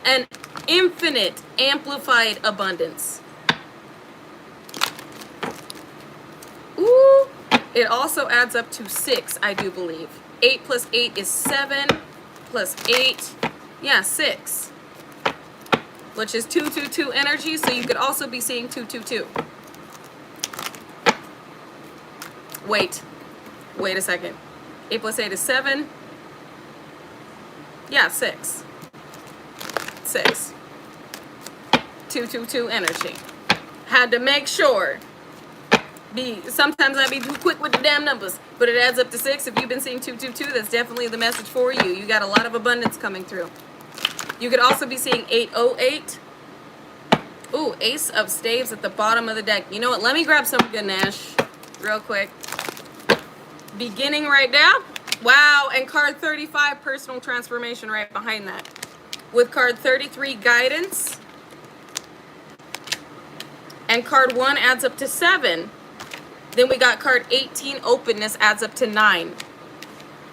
Speaker 1: an infinite amplified abundance. Ooh. It also adds up to 6, I do believe. 8 plus 8 is 7 plus 8. Yeah, 6. Which is 222 energy, so you could also be seeing 222. Wait a second. 8 plus 8 is 7. Yeah, 6. 6. 222 energy. Had to make sure. Sometimes I be too quick with the damn numbers, but it adds up to 6. If you've been seeing 222, that's definitely the message for you. You got a lot of abundance coming through. You could also be seeing 808. Ooh, Ace of Staves at the bottom of the deck. You know what? Let me grab some Ganesh real quick. Beginning right now. Wow, and card 35, Personal Transformation, right behind that. With card 33, Guidance. And card 1 adds up to 7. Then we got card 18, Openness, adds up to 9.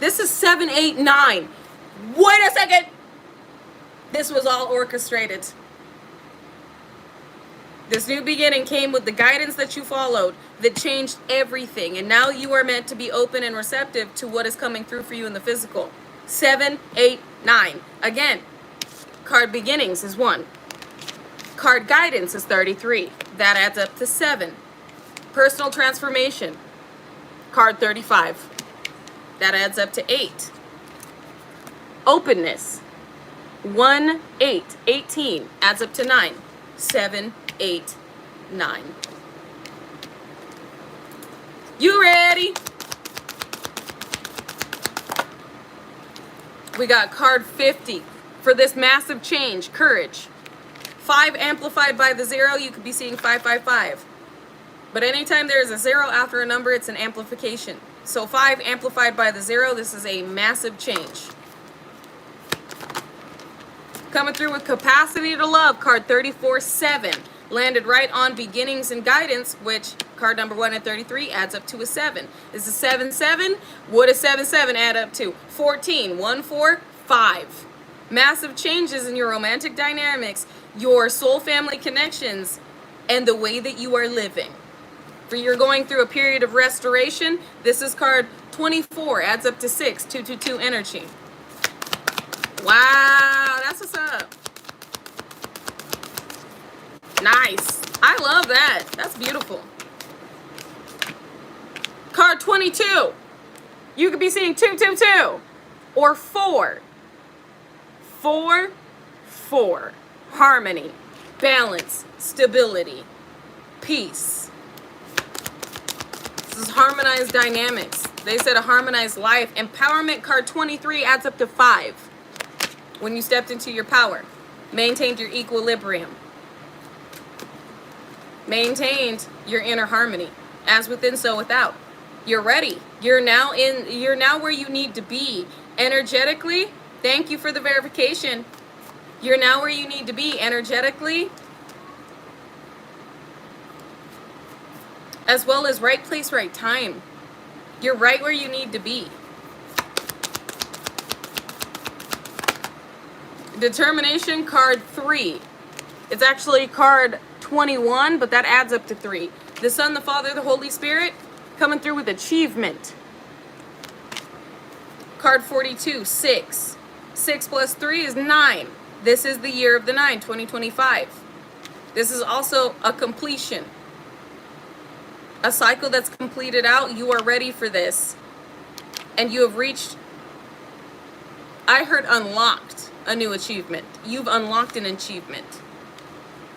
Speaker 1: This is 7, 8, 9. Wait a second. This was all orchestrated. This new beginning came with the guidance that you followed that changed everything. And now you are meant to be open and receptive to what is coming through for you in the physical. 7, 8, 9. Again, card beginnings is 1. Card guidance is 33. That adds up to 7. Personal transformation, card 35. That adds up to 8. Openness, 1, 8, 18, adds up to 9. 7, 8, 9. You ready? We got card 50 for this massive change, Courage. 5 amplified by the 0, you could be seeing 555. But anytime there is a 0 after a number, it's an amplification. So 5 amplified by the 0, this is a massive change. Coming through with Capacity to Love, card 34, 7. Landed right on Beginnings and Guidance, which card number 1 at 33 adds up to a 7. This is 7, 7. What does 7, 7 add up to? 14, 1, 4, 5. Massive changes in your romantic dynamics, your soul family connections, and the way that you are living. For you're going through a period of restoration, this is card 24, adds up to 6, 222 energy. Wow, that's what's up. Nice. I love that. That's beautiful. Card 22. You could be seeing 222 or 4. 4, 4. Harmony, balance, stability, peace. This is harmonized dynamics. They said a harmonized life. Empowerment, card 23 adds up to 5. when you stepped into your power. Maintained your equilibrium. Maintained your inner harmony. As within, so without. You're ready. You're now where you need to be. Energetically, thank you for the verification. You're now where you need to be energetically, as well as right place, right time. You're right where you need to be. Determination, card 3. It's actually card 21, but that adds up to 3. The Son, the Father, the Holy Spirit, coming through with achievement. Card 42, 6. 6 plus 3 is 9. This is the year of the 9, 2025. This is also a completion. A cycle that's completed out. You are ready for this. And you have reached, I heard unlocked a new achievement. You've unlocked an achievement.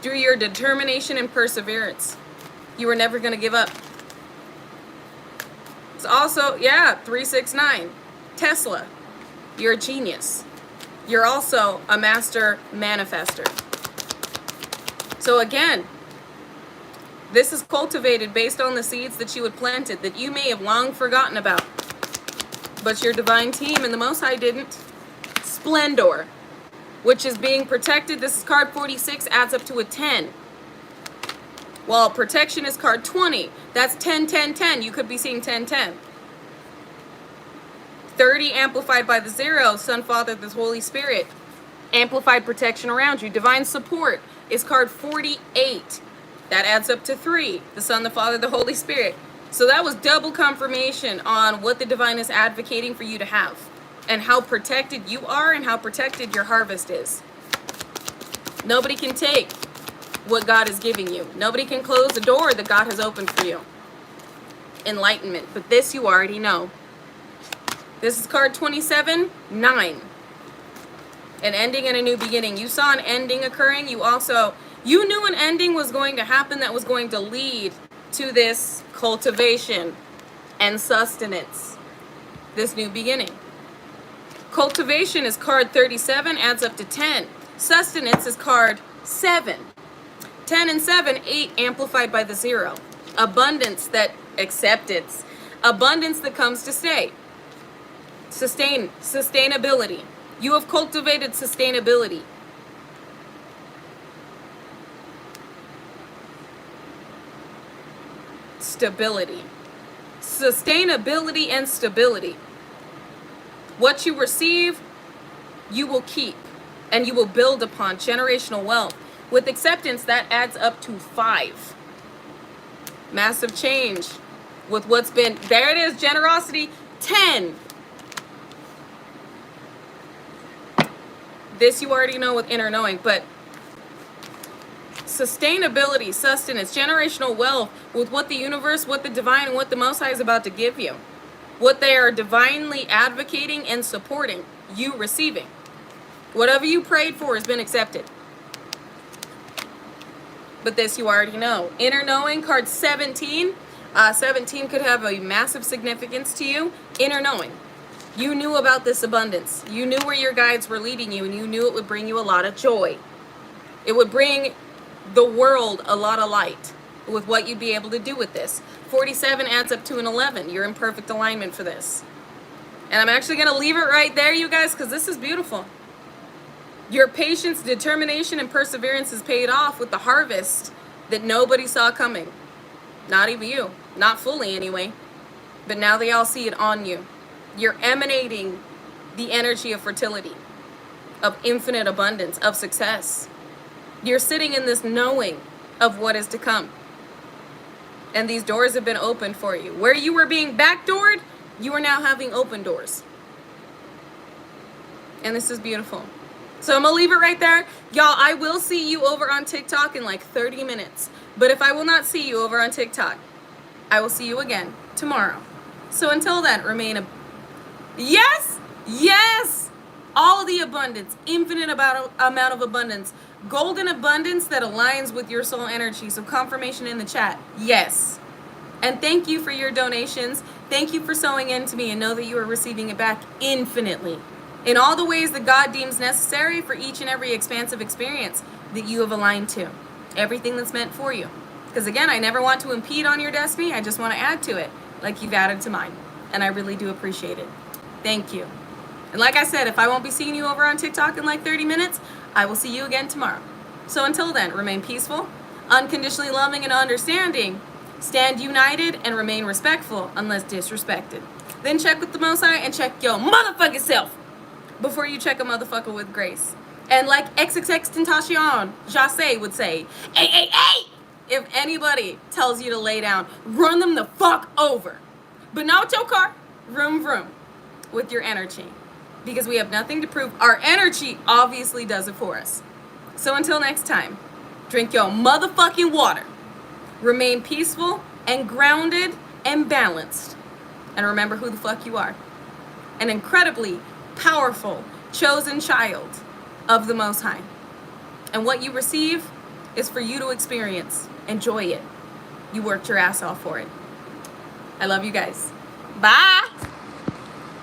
Speaker 1: Through your determination and perseverance. You were never going to give up. It's also, 369. Tesla. You're a genius. You're also a master manifester. So again, this is cultivated based on the seeds that you had planted that you may have long forgotten about. But your divine team and the Most High didn't. Splendor, which is being protected. This is card 46, adds up to a 10. While protection is card 20. That's 10, 10, 10. You could be seeing 10, 10. 30 amplified by the 0, Son, Father, the Holy Spirit. Amplified protection around you. Divine support is card 48. That adds up to 3. The Son, the Father, the Holy Spirit. So that was double confirmation on what the divine is advocating for you to have. And how protected you are and how protected your harvest is. Nobody can take what God is giving you. Nobody can close the door that God has opened for you. Enlightenment. But this you already know. This is card 27, 9. An ending and a new beginning. You saw an ending occurring. You knew an ending was going to happen that was going to lead to this cultivation and sustenance. This new beginning. Cultivation is card 37, adds up to 10. Sustenance is card 7. 10 and 7, 8 amplified by the 0. Abundance, that acceptance. Abundance that comes to stay. Sustainability. You have cultivated sustainability. Stability. Sustainability and stability. What you receive, you will keep. And you will build upon generational wealth. With acceptance, that adds up to 5. Massive change. With what's been, there it is, generosity, 10. This you already know with inner knowing, but sustainability, sustenance, generational wealth with what the universe, what the divine, and what the Most High is about to give you. What they are divinely advocating and supporting, you receiving. Whatever you prayed for has been accepted. But this you already know. Inner knowing, card 17. 17 could have a massive significance to you. Inner knowing. You knew about this abundance. You knew where your guides were leading you, and you knew it would bring you a lot of joy. It would bring the world a lot of light with what you'd be able to do with this. 47 adds up to an 11. You're in perfect alignment for this. And I'm actually going to leave it right there, you guys, because this is beautiful. Your patience, determination, and perseverance is paid off with the harvest that nobody saw coming. Not even you. Not fully, anyway. But now they all see it on you. You're emanating the energy of fertility, of infinite abundance, of success. You're sitting in this knowing of what is to come. And these doors have been opened for you. Where you were being backdoored, you are now having open doors. And this is beautiful. So I'm going to leave it right there. Y'all, I will see you over on TikTok in like 30 minutes. But if I will not see you over on TikTok, I will see you again tomorrow. So until then, remain a... Yes! Yes! All the abundance, infinite amount of abundance, golden abundance that aligns with your soul energy. So confirmation in the chat, yes. And thank you for your donations. Thank you for sewing into me, and know that you are receiving it back infinitely. in all the ways that God deems necessary for each and every expansive experience that you have aligned to. Everything that's meant for you. Because again, I never want to impede on your destiny. I just want to add to it like you've added to mine. And I really do appreciate it. Thank you. And like I said, if I won't be seeing you over on TikTok in like 30 minutes, I will see you again tomorrow. So until then, remain peaceful, unconditionally loving and understanding, stand united, and remain respectful unless disrespected. Then check with the Most High and check your motherfucking self before you check a motherfucker with grace. And like XXXTentacion Jase would say, hey, if anybody tells you to lay down, run them the fuck over. But not with your car, vroom, with your energy. Because we have nothing to prove. Our energy obviously does it for us. So until next time, drink your motherfucking water. Remain peaceful and grounded and balanced. And remember who the fuck you are. An incredibly powerful, chosen child of the Most High. And what you receive is for you to experience. Enjoy it. You worked your ass off for it. I love you guys. Bye.